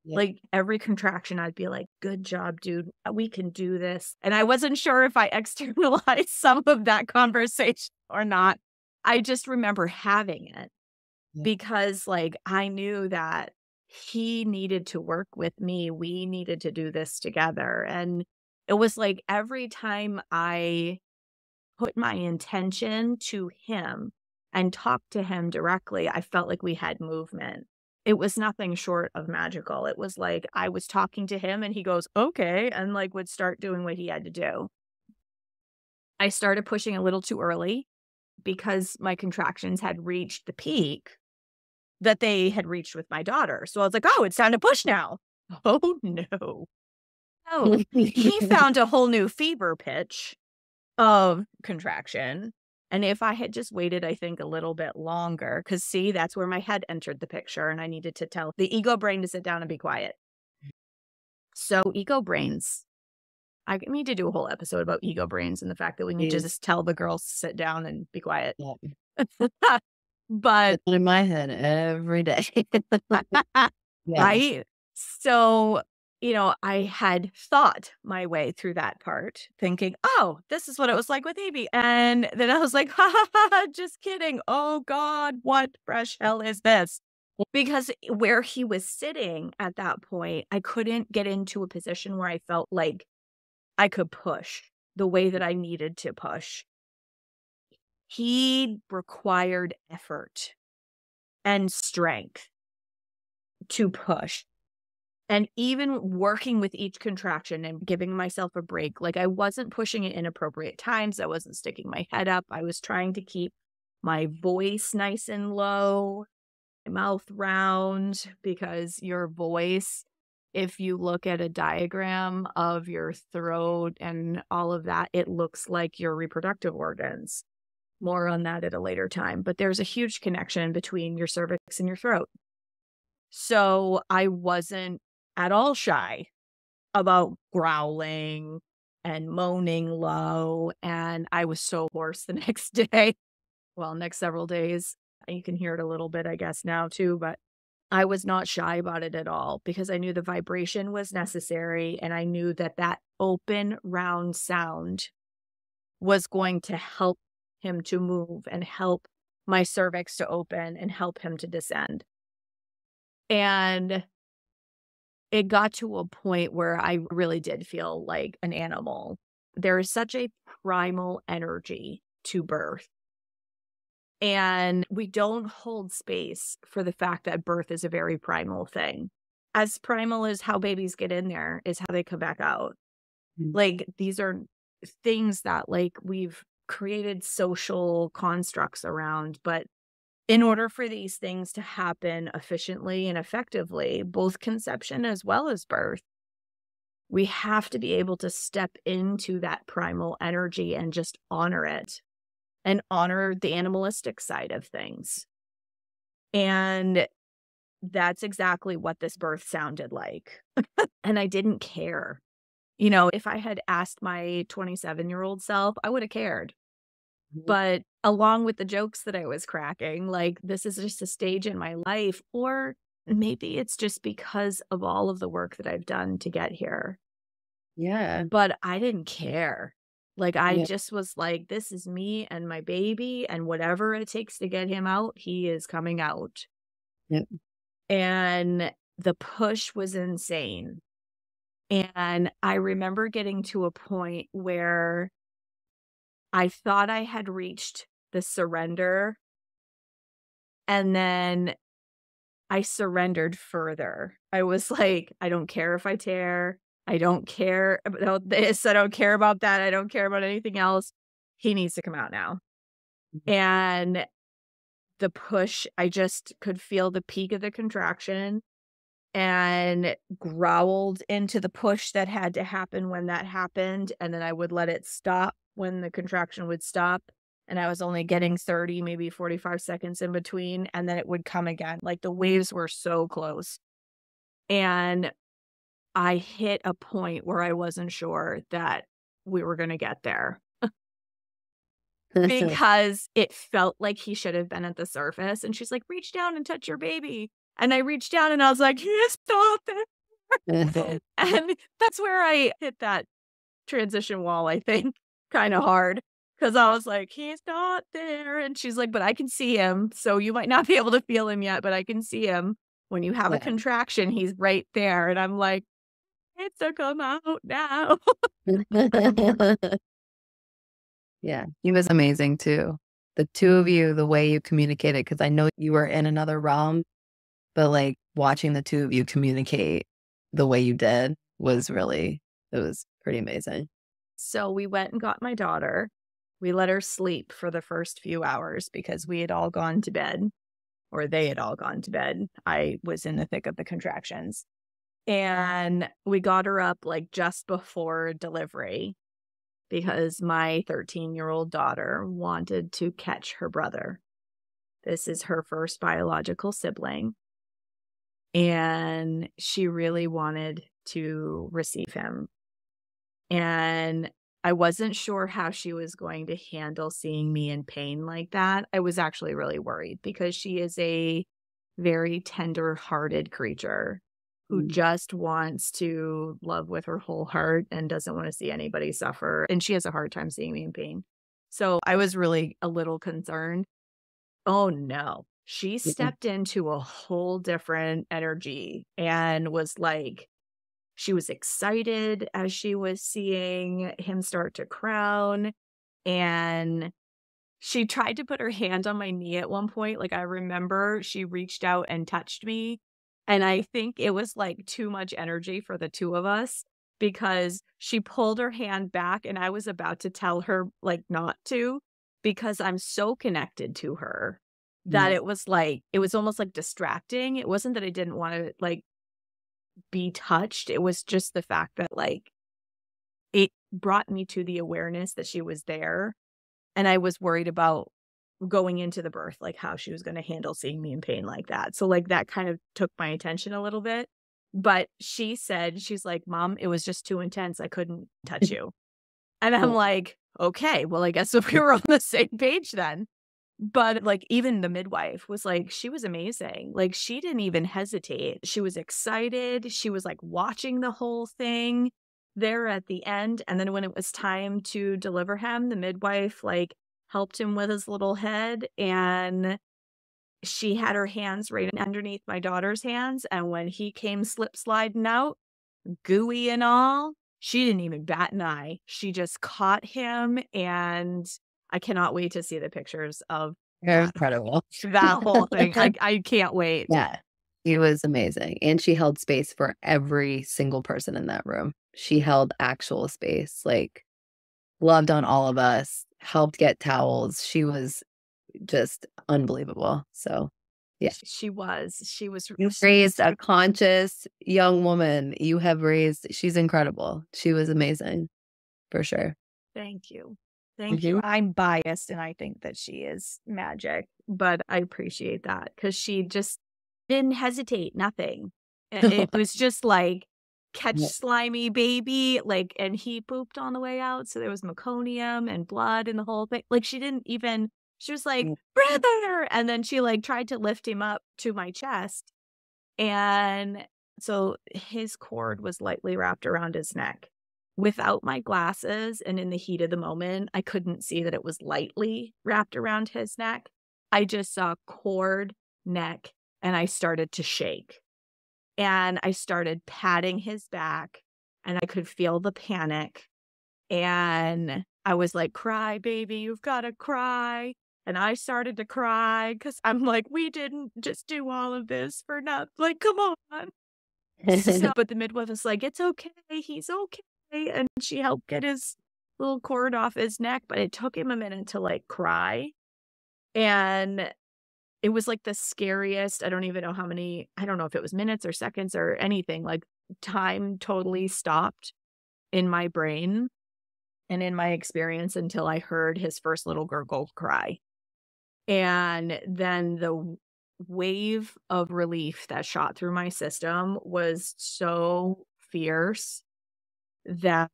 Yeah. Like, every contraction, I'd be like, good job, dude. We can do this. And I wasn't sure if I externalized some of that conversation or not. I just remember having it because, like, I knew that he needed to work with me. We needed to do this together. And it was like every time I put my intention to him and talked to him directly, I felt like we had movement. It was nothing short of magical. It was like I was talking to him and he goes, okay, and like would start doing what he had to do. I started pushing a little too early because my contractions had reached the peak that they had reached with my daughter. So I was like, oh, it's time to push now. Oh, no. Oh, he found a whole new fever pitch of contraction. And if I had just waited, I think, a little bit longer, because see, that's where my head entered the picture, and I needed to tell the ego brain to sit down and be quiet. So ego brains, I need to do a whole episode about ego brains and the fact that we need to just tell the girls to sit down and be quiet. Yeah. But in my head every day. right? So, I had thought my way through that part, thinking, oh, this is what it was like with Evie. And then I was like, ha ha ha, just kidding. Oh God, what fresh hell is this? Because where he was sitting at that point, I couldn't get into a position where I felt like I could push the way that I needed to push. He required effort and strength to push. And even working with each contraction and giving myself a break, like I wasn't pushing at inappropriate times. I wasn't sticking my head up. I was trying to keep my voice nice and low, my mouth round, because your voice, if you look at a diagram of your throat and all of that, it looks like your reproductive organs. More on that at a later time. But there's a huge connection between your cervix and your throat. So I wasn't at all shy about growling and moaning low. And I was so hoarse the next day. Well, next several days. You can hear it a little bit, I guess, now too. But I was not shy about it at all because I knew the vibration was necessary. And I knew that that open, round sound was going to help him to move and help my cervix to open and help him to descend. And it got to a point where I really did feel like an animal. There is such a primal energy to birth. And we don't hold space for the fact that birth is a very primal thing. As primal as how babies get in there is how they come back out. Like, these are things that, like, we've created social constructs around, but in order for these things to happen efficiently and effectively, both conception as well as birth, we have to be able to step into that primal energy and just honor it and honor the animalistic side of things. And that's exactly what this birth sounded like. And I didn't care. If I had asked my 27-year-old self, I would have cared. But along with the jokes that I was cracking, like, this is just a stage in my life, or maybe it's just because of all of the work that I've done to get here. Yeah. But I didn't care. Like, I just was like, this is me and my baby, and whatever it takes to get him out, he is coming out. Yep. And the push was insane. And I remember getting to a point where I thought I had reached the surrender, and then I surrendered further. I was like, I don't care if I tear. I don't care about this. I don't care about that. I don't care about anything else. He needs to come out now. And the push, I just could feel the peak of the contraction and growled into the push that had to happen when that happened. And then I would let it stop when the contraction would stop. And I was only getting 30, maybe 45 seconds in between. And then it would come again. Like the waves were so close. And I hit a point where I wasn't sure that we were going to get there because it felt like he should have been at the surface. And she's like, reach down and touch your baby. And I reached down and I was like, he's not there. And that's where I hit that transition wall, I think, kind of hard. Because I was like, he's not there. And she's like, but I can see him. So you might not be able to feel him yet, but I can see him. When you have a contraction, he's right there. And I'm like, it's to come out now. Yeah, he was amazing too. The two of you, the way you communicated, because I know you were in another realm, but like watching the two of you communicate the way you did was really, it was pretty amazing. So we went and got my daughter. We let her sleep for the first few hours because we had all gone to bed, or they had all gone to bed. I was in the thick of the contractions. And we got her up like just before delivery because my 13-year-old daughter wanted to catch her brother. This is her first biological sibling. And she really wanted to receive him. And I wasn't sure how she was going to handle seeing me in pain like that. I was actually really worried because she is a very tender-hearted creature who just wants to love with her whole heart and doesn't want to see anybody suffer. And she has a hard time seeing me in pain. So I was really a little concerned. Oh no. She stepped into a whole different energy and was like, she was excited as she was seeing him start to crown. And she tried to put her hand on my knee at one point. Like I remember she reached out and touched me. And I think it was like too much energy for the two of us because she pulled her hand back and I was about to tell her like not to because I'm so connected to her that it was like, it was almost like distracting. It wasn't that I didn't want to like be touched. It was just the fact that like it brought me to the awareness that she was there. And I was worried about going into the birth, like how she was going to handle seeing me in pain like that. So like that kind of took my attention a little bit. But she said, she's like, Mom, it was just too intense. I couldn't touch you. And I'm like, okay, well, I guess if we were on the same page then. But like even the midwife was like, she was amazing. Like she didn't even hesitate. She was excited. She was like watching the whole thing there at the end. And then when it was time to deliver him, the midwife like helped him with his little head. And she had her hands right underneath my daughter's hands. And when he came slip sliding out, gooey and all, she didn't even bat an eye. She just caught him. And I cannot wait to see the pictures of Incredible. that whole thing. I can't wait. Yeah, he was amazing. And she held space for every single person in that room. She held actual space, like loved on all of us, helped get towels. She was just unbelievable. So yeah. She was. You've raised a conscious young woman. You have raised, she's incredible. She was amazing, for sure. Thank you. Thank you. I'm biased and I think that she is magic, but I appreciate that because she just didn't hesitate, nothing. It was just like, catch slimy baby, like, and he pooped on the way out. So there was meconium and blood and the whole thing. Like she didn't even, she was like, brother. And then she like tried to lift him up to my chest. And so his cord was lightly wrapped around his neck. Without my glasses and in the heat of the moment, I couldn't see that it was lightly wrapped around his neck. I just saw cord, neck, and I started to shake. And I started patting his back and I could feel the panic. And I was like, cry, baby, you've got to cry. And I started to cry because I'm like, we didn't just do all of this for nothing. Like, come on. So, but the midwife was like, it's okay. He's okay. And she helped get his little cord off his neck, but it took him a minute to like cry. And it was like the scariest. I don't even know how many, I don't know if it was minutes or seconds or anything. Like time totally stopped in my brain and in my experience until I heard his first little gurgle cry. And then the wave of relief that shot through my system was so fierce that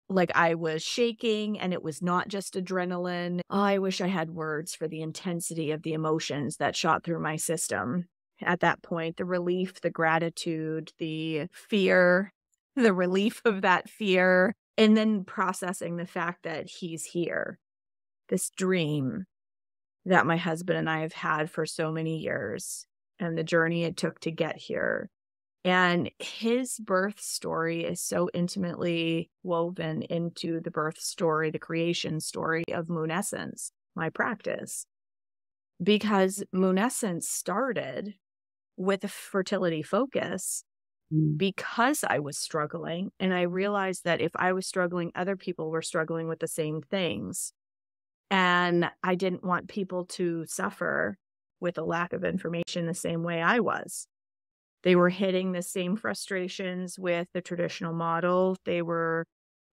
like I was shaking, and it was not just adrenaline. Oh, I wish I had words for the intensity of the emotions that shot through my system at that point. The relief, the gratitude, the fear, the relief of that fear, and then processing the fact that he's here. This dream that my husband and I have had for so many years, and the journey it took to get here. And his birth story is so intimately woven into the birth story, the creation story of Moon Essence, my practice. Because Moon Essence started with a fertility focus because I was struggling. And I realized that if I was struggling, other people were struggling with the same things. And I didn't want people to suffer with a lack of information the same way I was. They were hitting the same frustrations with the traditional model. They were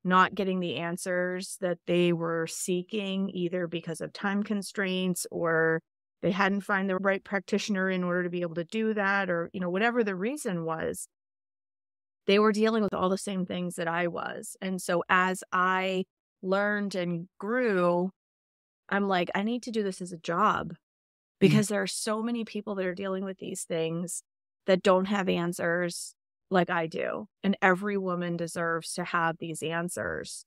not getting the answers that they were seeking, either because of time constraints or they hadn't found the right practitioner in order to be able to do that, or, whatever the reason was. They were dealing with all the same things that I was. And so as I learned and grew, I'm like, I need to do this as a job, because there are so many people that are dealing with these things that don't have answers like I do. And every woman deserves to have these answers.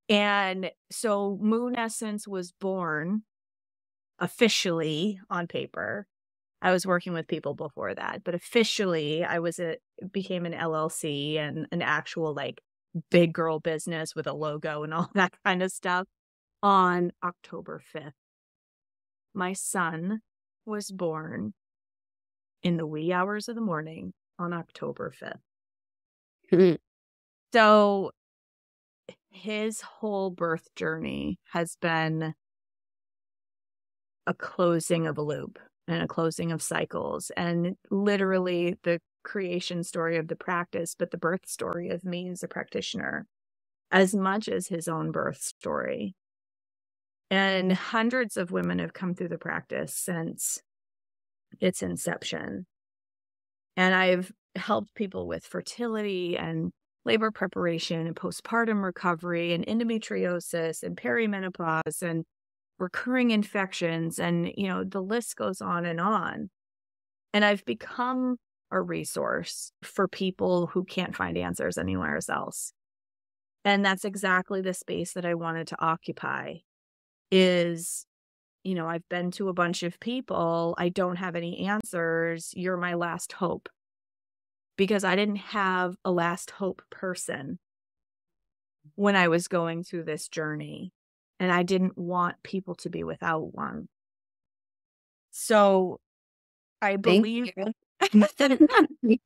And so Moon Essence was born officially on paper. I was working with people before that, but officially became an LLC and an actual like big girl business with a logo and all that kind of stuff on October 5th. My son was born in the wee hours of the morning on October 5th. So his whole birth journey has been a closing of a loop and a closing of cycles, and literally the creation story of the practice, but the birth story of me as a practitioner, as much as his own birth story. And hundreds of women have come through the practice since its inception. And I've helped people with fertility and labor preparation and postpartum recovery and endometriosis and perimenopause and recurring infections. And, the list goes on. And I've become a resource for people who can't find answers anywhere else. And that's exactly the space that I wanted to occupy is, I've been to a bunch of people. I don't have any answers. You're my last hope. Because I didn't have a last hope person when I was going through this journey. And I didn't want people to be without one. So I believe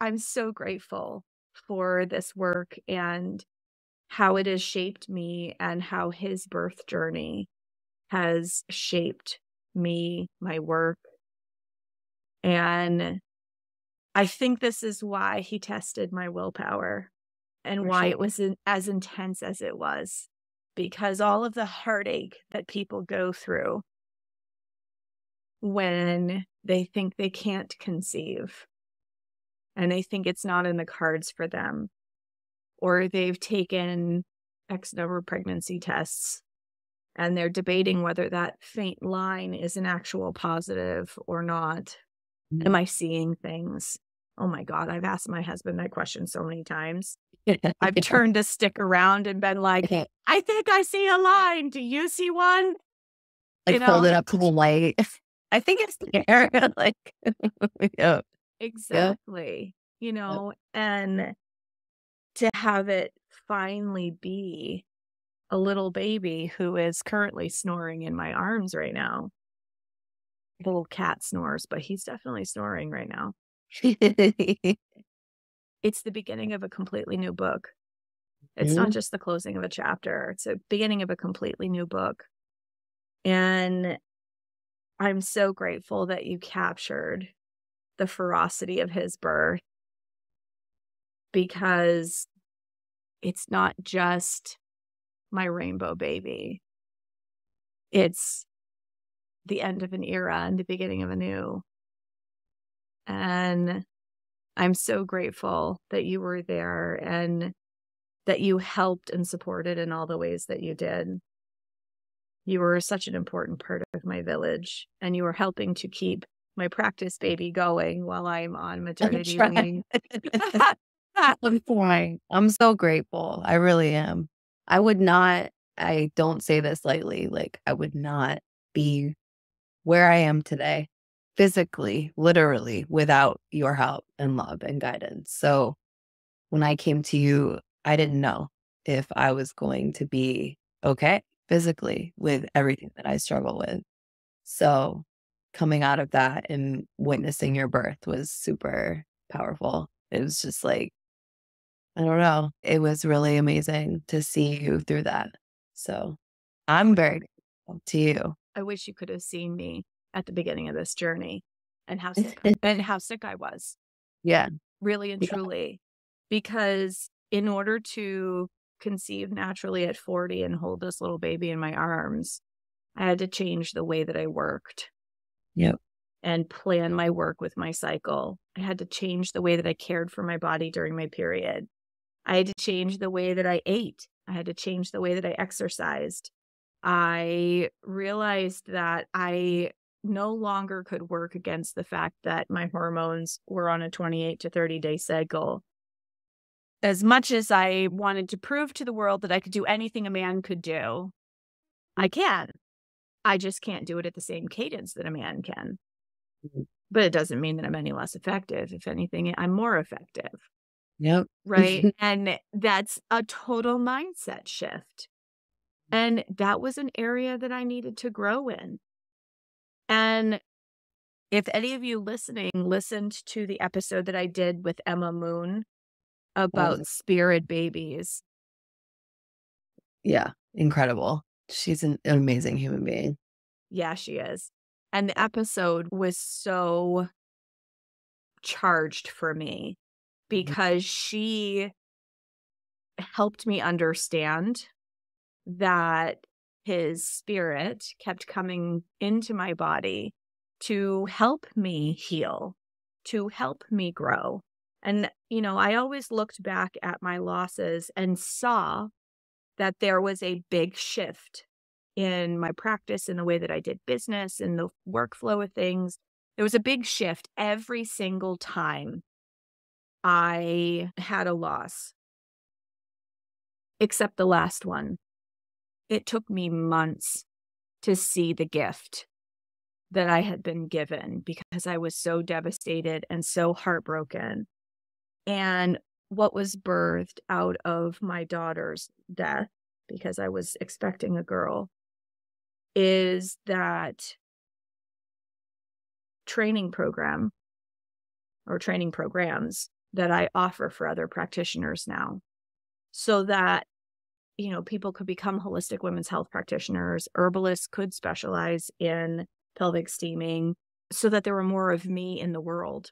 I'm so grateful for this work and how it has shaped me and how his birth journey has shaped me, my work. And I think this is why he tested my willpower and why it was as intense as it was, because all of the heartache that people go through when they think they can't conceive and they think it's not in the cards for them, or they've taken X number of pregnancy tests and they're debating whether that faint line is an actual positive or not. Am I seeing things? Oh my God, I've asked my husband that question so many times. I've turned to stick around and been like, I think I see a line. Do you see one? Like hold it up to the light. I think it's there. Like, yeah. Exactly. And to have it finally be a little baby who is currently snoring in my arms right now. The little cat snores, but he's definitely snoring right now. It's the beginning of a completely new book. It's not Mhm. just the closing of a chapter. It's a beginning of a completely new book. And I'm so grateful that you captured the ferocity of his birth, because it's not just my rainbow baby. It's the end of an era and the beginning of a new. And I'm so grateful that you were there and that you helped and supported in all the ways that you did. You were such an important part of my village, and you were helping to keep my practice baby going while I'm on I'm maternity trying. leave. I'm trying. I'm so grateful. I really am. I would not, I don't say this lightly, like, I would not be where I am today, physically, literally, without your help and love and guidance. So when I came to you, I didn't know if I was going to be okay physically with everything that I struggle with. So coming out of that and witnessing your birth was super powerful. It was just like, I don't know. It was really amazing to see you through that. So I'm very grateful to you. I wish you could have seen me at the beginning of this journey and how sick I was, Yeah. really and Yeah. truly, because in order to conceive naturally at 40 and hold this little baby in my arms, I had to change the way that I worked Yep. and plan my work with my cycle. I had to change the way that I cared for my body during my period. I had to change the way that I ate. I had to change the way that I exercised. I realized that I no longer could work against the fact that my hormones were on a 28 to 30-day cycle. As much as I wanted to prove to the world that I could do anything a man could do, I can. I just can't do it at the same cadence that a man can. Mhm. But it doesn't mean that I'm any less effective. If anything, I'm more effective. Yep. Right. And that's a total mindset shift. And that was an area that I needed to grow in. And if any of you listening listened to the episode that I did with Emma Moon about spirit babies, Yeah. Incredible. She's an amazing human being. yeah, she is. And the episode was so charged for me Mhm. because she helped me understand that his spirit kept coming into my body to help me heal, to help me grow. And, I always looked back at my losses and saw that there was a big shift in my practice, in the way that I did business, in the workflow of things. There was a big shift every single time I had a loss, except the last one. It took me months to see the gift that I had been given because I was so devastated and so heartbroken. And what was birthed out of my daughter's death, because I was expecting a girl, is that training program or training programs that I offer for other practitioners now, so that people could become holistic women's health practitioners. Herbalists could specialize in pelvic steaming, so that there were more of me in the world,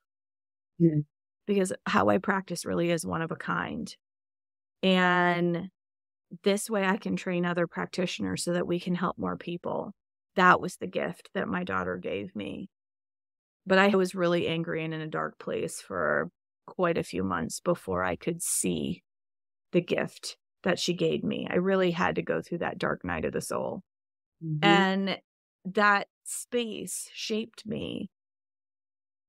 Mhm. because how I practice really is one of a kind. And this way I can train other practitioners so that we can help more people. That was the gift that my daughter gave me. But I was really angry and in a dark place for quite a few months before I could see the gift that she gave me. I really had to go through that dark night of the soul. Mhm. And that space shaped me.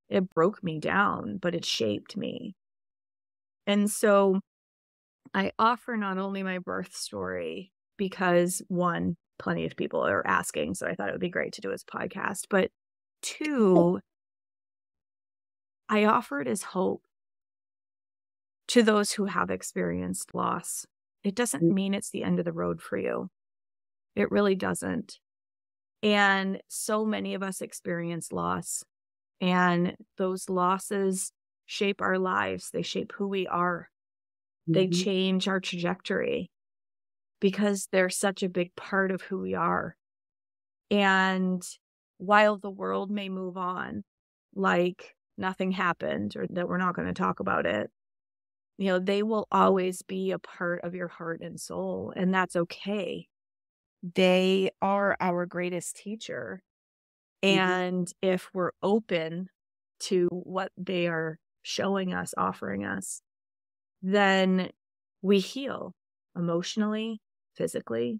It broke me down, but it shaped me. And so I offer not only my birth story because, one, plenty of people are asking, so I thought it would be great to do as podcast, but two, I offer it as hope to those who have experienced loss. It doesn't mean it's the end of the road for you. It really doesn't. And so many of us experience loss, and those losses shape our lives. They shape who we are. They Mhm. change our trajectory because they're such a big part of who we are. And while the world may move on, like nothing happened or that we're not going to talk about it, they will always be a part of your heart and soul. And that's okay. They are our greatest teacher. Mhm. And if we're open to what they are showing us, offering us, then we heal emotionally, physically.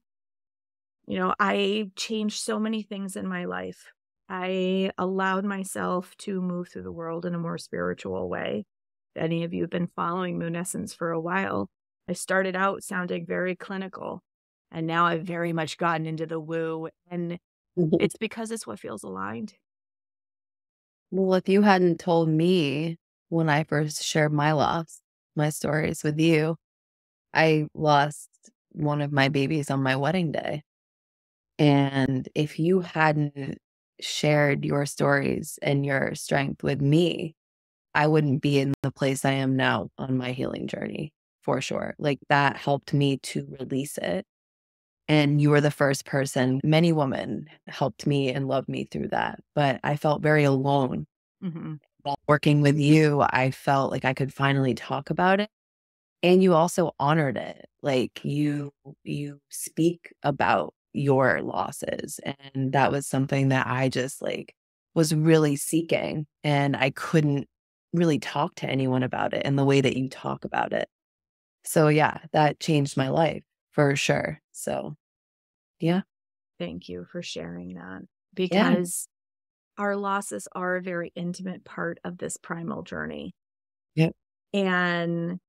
I changed so many things in my life. I allowed myself to move through the world in a more spiritual way. If any of you have been following Moon Essence for a while, I started out sounding very clinical, and now I've very much gotten into the woo, and Mhm. it's because it's what feels aligned. Well, if you hadn't told me when I first shared my loss, my stories with you, I lost one of my babies on my wedding day. And if you hadn't shared your stories and your strength with me, I wouldn't be in the place I am now on my healing journey for sure. Like that helped me to release it. And you were the first person, many women helped me and loved me through that. But I felt very alone. Mhm. While working with you, I felt like I could finally talk about it. And you also honored it. Like you speak about your losses. And that was something that I just like was really seeking. And I couldn't really talk to anyone about it in the way that you talk about it. So yeah, that changed my life for sure. So yeah. Thank you for sharing that Yeah. because our losses are a very intimate part of this primal journey. Yeah. And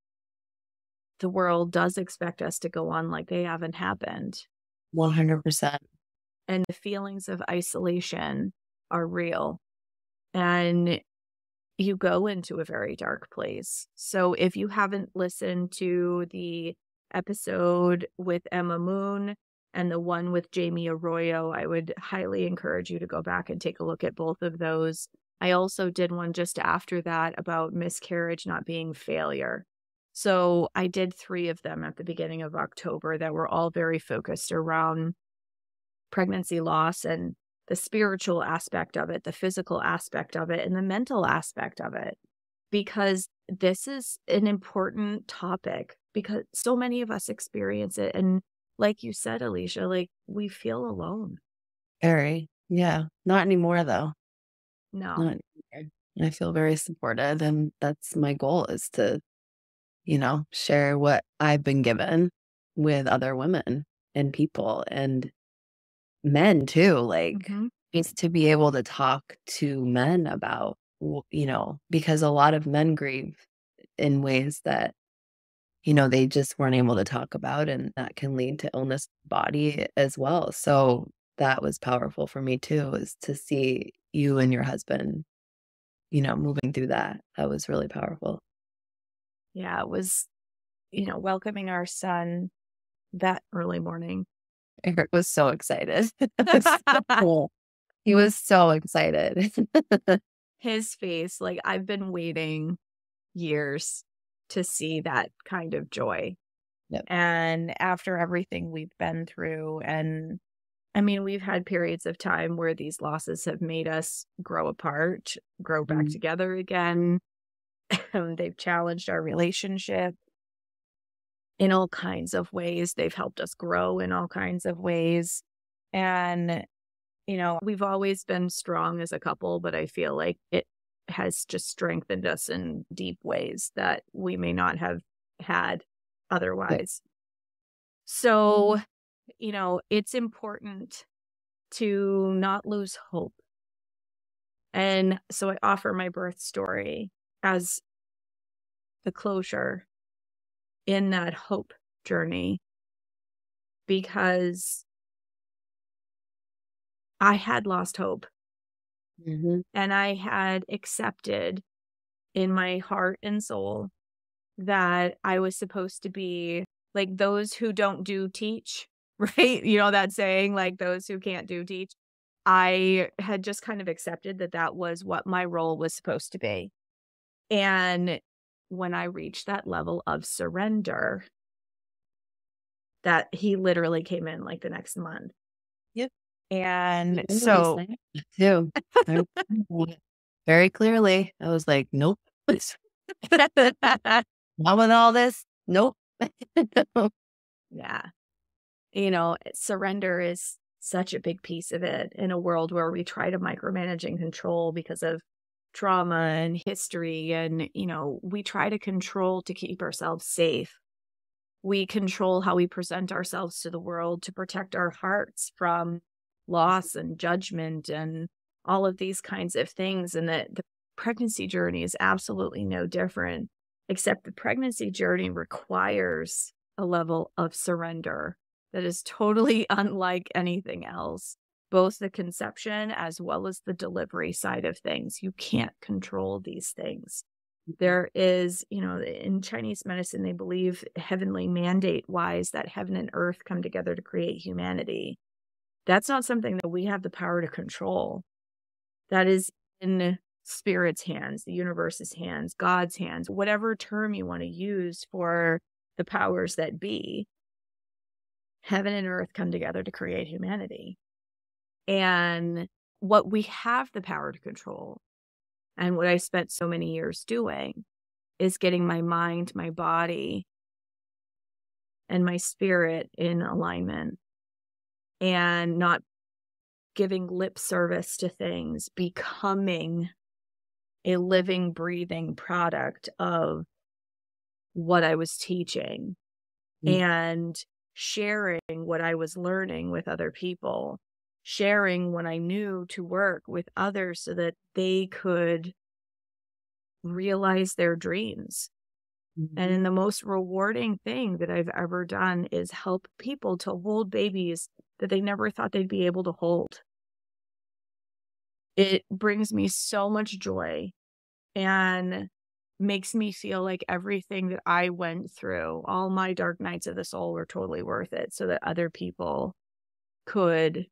the world does expect us to go on like they haven't happened. 100%. And the feelings of isolation are real. And you go into a very dark place. So if you haven't listened to the episode with Emma Moon and the one with Jamie Arroyo, I would highly encourage you to go back and take a look at both of those. I also did one just after that about miscarriage not being failure. So I did 3 of them at the beginning of October that were all very focused around pregnancy loss and the spiritual aspect of it, the physical aspect of it, and the mental aspect of it. Because this is an important topic because so many of us experience it. And like you said, Allycia, like we feel alone. Very. Yeah. Not anymore though. No. Not anymore. I feel very supported. And that's my goal is to share what I've been given with other women and people and men too. Like, Hmm. is to be able to talk to men about, because a lot of men grieve in ways that, they just weren't able to talk about. And that can lead to illness body as well. So that was powerful for me too, is to see you and your husband, moving through that. That was really powerful. Yeah, it was, welcoming our son that early morning. Eric was so excited. It was so cool. He was so excited. His face, like I've been waiting years to see that kind of joy. Yep. And after everything we've been through, and I mean, we've had periods of time where these losses have made us grow apart, grow back Mm. together again. They've challenged our relationship in all kinds of ways. They've helped us grow in all kinds of ways. And, we've always been strong as a couple, but I feel like it has just strengthened us in deep ways that we may not have had Yep. otherwise. So, it's important to not lose hope. And so I offer my birth story as the closure in that hope journey because I had lost hope Mhm. and I had accepted in my heart and soul that I was supposed to be like those who don't do teach, right? That saying, like those who can't do teach. I had just kind of accepted that that was what my role was supposed to be. And when I reached that level of surrender, that he literally came in like the next month. Yep. And I remember you so saying that too. I remember it very clearly. I was like, nope. Not with all this. Nope. yeah, surrender is such a big piece of it in a world where we try to micromanage and control because of trauma and history. And, we try to control to keep ourselves safe. We control how we present ourselves to the world to protect our hearts from loss and judgment and all of these kinds of things. And that the pregnancy journey is absolutely no different, except the pregnancy journey requires a level of surrender that is totally unlike anything else, both the conception as well as the delivery side of things. You can't control these things. There is, in Chinese medicine, they believe heavenly mandate wise that heaven and earth come together to create humanity. That's not something that we have the power to control. That is in spirit's hands, the universe's hands, God's hands, whatever term you want to use for the powers that be. Heaven and earth come together to create humanity. And what we have the power to control, and what I spent so many years doing, is getting my mind, my body, and my spirit in alignment, and not giving lip service to things, becoming a living, breathing product of what I was teaching, and sharing what I was learning with other people, sharing what I knew to work with others so that they could realize their dreams. And the most rewarding thing that I've ever done is help people to hold babies that they never thought they'd be able to hold. It brings me so much joy and makes me feel like everything that I went through, all my dark nights of the soul, were totally worth it, so that other people could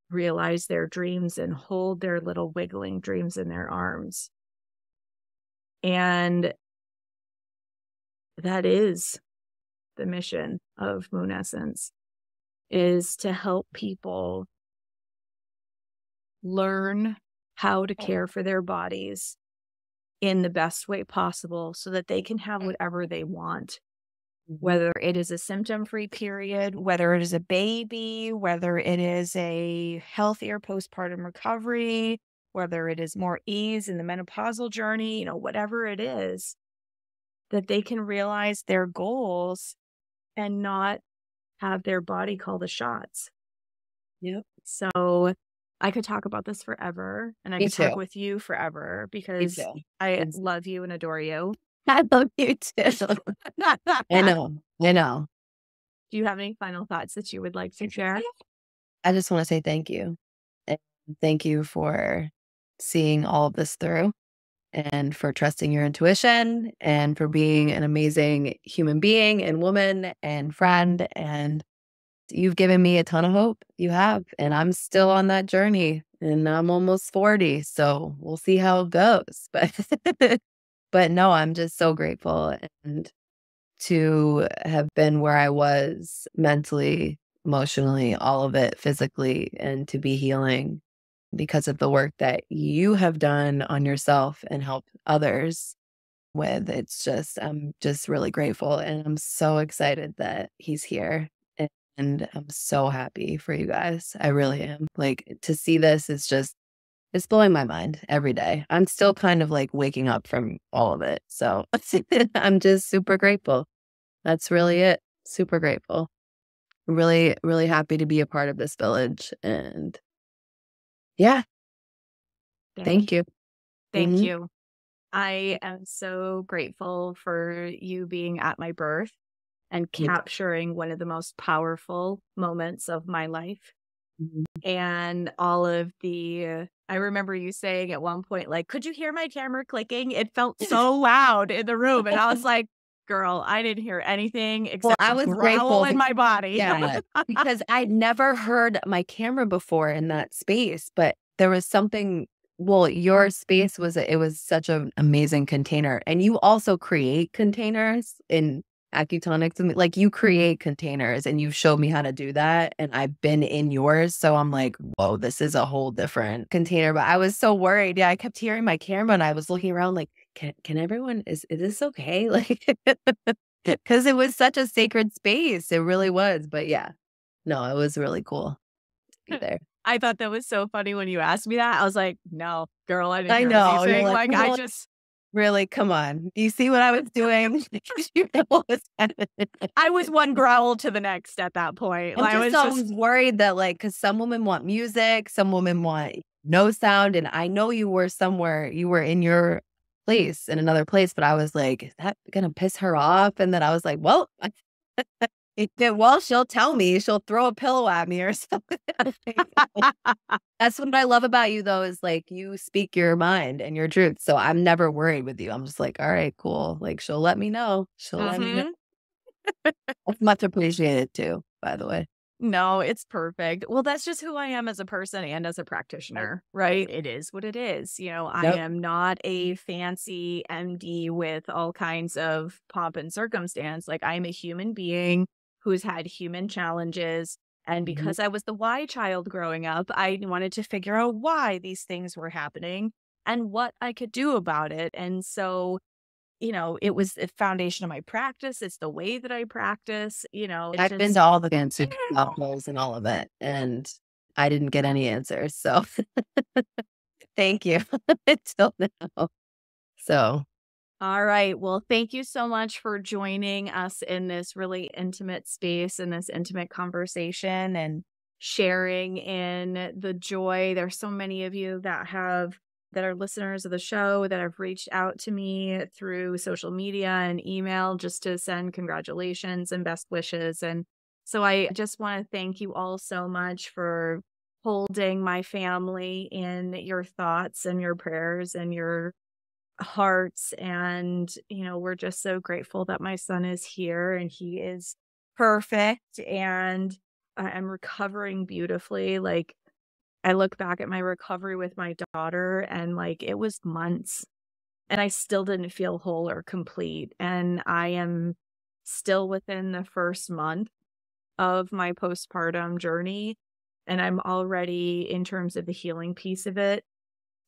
realize their dreams and hold their little wiggling dreams in their arms. And that is the mission of Moon Essence, is to help people learn how to care for their bodies in the best way possible so that they can have whatever they want, whether it is a symptom-free period, whether it is a baby, whether it is a healthier postpartum recovery, whether it is more ease in the menopausal journey, whatever it is, that they can realize their goals and not have their body call the shots. Yep. So I could talk about this forever, and I Me could talk too. with you forever, Me because too. I love you and adore you. I love you too. I know. Do you have any final thoughts that you would like to share? I just want to say thank you. And thank you for seeing all of this through, and for trusting your intuition, and for being an amazing human being and woman and friend. And you've given me a ton of hope. You have. And I'm still on that journey, and I'm almost 40. So we'll see how it goes. But no, I'm just so grateful, and to have been where I was mentally, emotionally, all of it, physically, and to be healing because of the work that you have done on yourself and helped others with. I'm just really grateful, and I'm so excited that he's here. And I'm so happy for you guys. I really am. Like, to see this is just, it's blowing my mind every day. I'm still kind of like waking up from all of it. So I'm just super grateful. That's really it. Super grateful. Really, really happy to be a part of this village. And yeah, thank you. Thank Mhm. you. I am so grateful for you being at my birth and Me too. capturing one of the most powerful moments of my life. Mhm. And all of I remember you saying at one point, like, could you hear my camera clicking? It felt so loud in the room. And I was like, girl, I didn't hear anything Well, except I a was growl grateful. in my body. Yeah, because I'd never heard my camera before in that space, but there was something Well, your space it was such an amazing container. And you also create containers in acutonics. And like you create containers and you've showed me how to do that. And I've been in yours. So I'm like, whoa, this is a whole different container. But I was so worried. Yeah, I kept hearing my camera and I was looking around like, can everyone, is this okay? Like, because it was such a sacred space. It really was. But yeah, no, it was really cool to be there. I thought that was so funny when you asked me that. I was like, no, girl, I didn't I hear know. You're anything. like, Like, I really? just, Really? Come on. Do you see what I was doing? You know what was happening. I was one growl to the next at that point. I'm I just was just, always worried that, like, because some women want music, some women want no sound, and I know you were somewhere, you were in your place, in another place, but I was like, "Is that gonna piss her off?" And then I was like, "Well, well, she'll tell me. She'll throw a pillow at me or something." That's what I love about you, though, is, like, you speak your mind and your truth, so I'm never worried with you. I'm just like, "Alright, cool." Like, she'll let me know. She'll let me know. Mhm. That's much appreciated too, by the way. No, it's perfect. Well, that's just who I am as a person and as a Right. practitioner, right? It is what it is. I Yep. am not a fancy MD with all kinds of pomp and circumstance. Like, I'm a human being who's had human challenges. And Mhm. because I was the why child growing up, I wanted to figure out why these things were happening and what I could do about it. And so, it was the foundation of my practice. It's the way that I practice. It's I've been just, to all the cancer hospitals and all of it, and I didn't get any answers, so thank you until now. So, all right. Well, thank you so much for joining us in this really intimate space and this intimate conversation and sharing in the joy. There's so many of you that are listeners of the show that have reached out to me through social media and email just to send congratulations and best wishes. And so I just want to thank you all so much for holding my family in your thoughts and your prayers and your hearts. And, we're just so grateful that my son is here and he is perfect. And I'm recovering beautifully. Like, I look back at my recovery with my daughter and like it was months and I still didn't feel whole or complete. And I am still within the first month of my postpartum journey. And I'm already, in terms of the healing piece of it,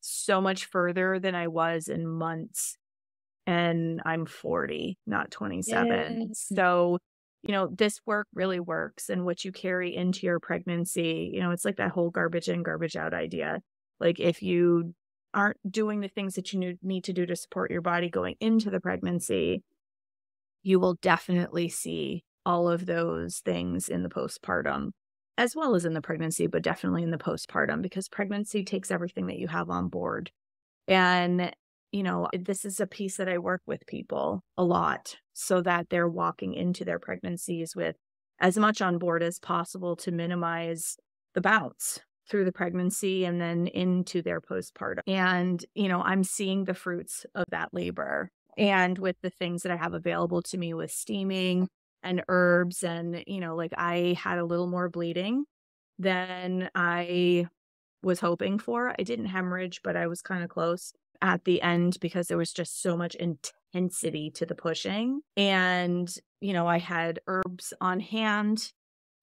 so much further than I was in months, and I'm 40, not 27. yay. So, this work really works. And what you carry into your pregnancy, it's like that whole garbage in, garbage out idea. Like, if you aren't doing the things that you need to do to support your body going into the pregnancy, you will definitely see all of those things in the postpartum, as well as in the pregnancy, but definitely in the postpartum, because pregnancy takes everything that you have on board. And, this is a piece that I work with people a lot so that they're walking into their pregnancies with as much on board as possible to minimize the bounce through the pregnancy and then into their postpartum. And, I'm seeing the fruits of that labor. And with the things that I have available to me with steaming and herbs, and, like, I had a little more bleeding than I was hoping for. I didn't hemorrhage, but I was kind of close at the end because there was just so much intensity to the pushing. And, I had herbs on hand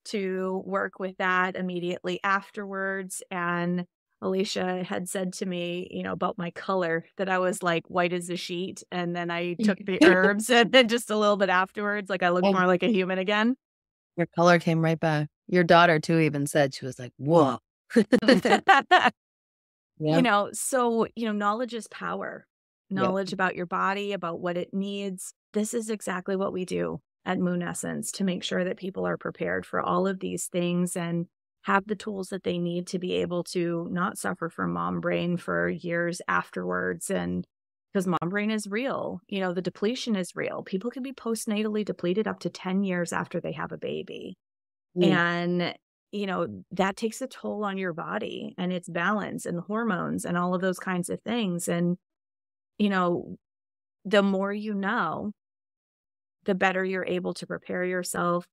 to work with that immediately afterwards. And Allycia had said to me, about my color, that I was like white as a sheet. And then I took the herbs and then just a little bit afterwards, like I looked Oh, more like a human again. your color came right back. Your daughter too even said, she was like, "Whoa." Yeah. So, knowledge is power. Yep. Knowledge about your body, about what it needs. This is exactly what we do at Moon Essence to make sure that people are prepared for all of these things and have the tools that they need to be able to not suffer from mom brain for years afterwards. And because mom brain is real, the depletion is real. People can be postnatally depleted up to 10 years after they have a baby. Mm. And, that takes a toll on your body and its balance and the hormones and all of those kinds of things. And, you know, the more you know, the better you're able to prepare yourself,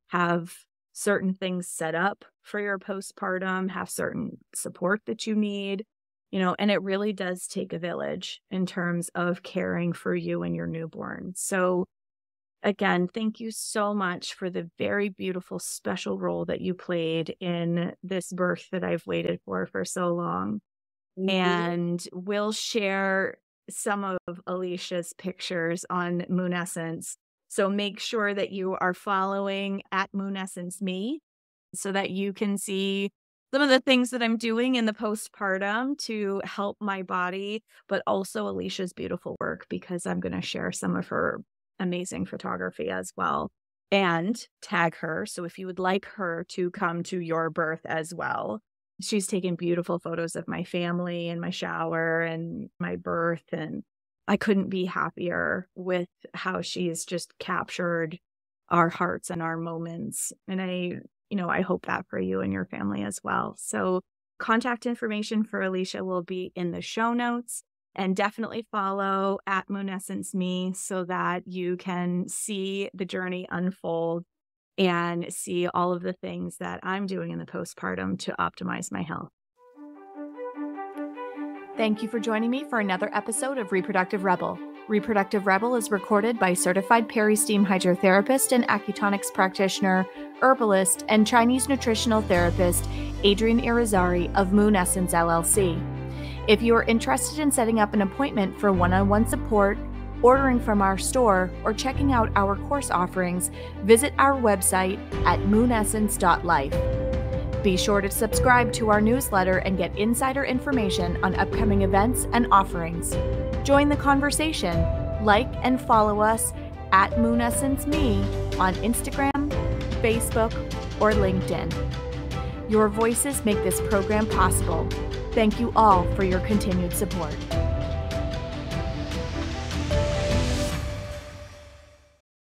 have certain things set up for your postpartum, have certain support that you need. And it really does take a village in terms of caring for you and your newborn. So again, thank you so much for the very beautiful, special role that you played in this birth that I've waited for so long. And we'll share some of Allycia's pictures on Moon Essence. So make sure that you are following at Moon Essence Me so that you can see some of the things that I'm doing in the postpartum to help my body, but also Allycia's beautiful work, because I'm going to share some of her amazing photography as well and tag her. So if you would like her to come to your birth as well, she's taken beautiful photos of my family and my shower and my birth. And I couldn't be happier with how she's just captured our hearts and our moments. And I hope that for you and your family as well. So contact information for Allycia will be in the show notes, and definitely follow at Moon Essence Me so that you can see the journey unfold and see all of the things that I'm doing in the postpartum to optimize my health. Thank you for joining me for another episode of Reproductive Rebel. Reproductive Rebel is recorded by certified peri-steam hydrotherapist and acutonics practitioner, herbalist, and Chinese nutritional therapist Adrienne Irizarry of Moon Essence LLC. If you are interested in setting up an appointment for one-on-one support, ordering from our store, or checking out our course offerings, visit our website at moonessence.life. Be sure to subscribe to our newsletter and get insider information on upcoming events and offerings. Join the conversation. Like and follow us at Moon Essence Me on Instagram, Facebook, or LinkedIn. Your voices make this program possible. Thank you all for your continued support.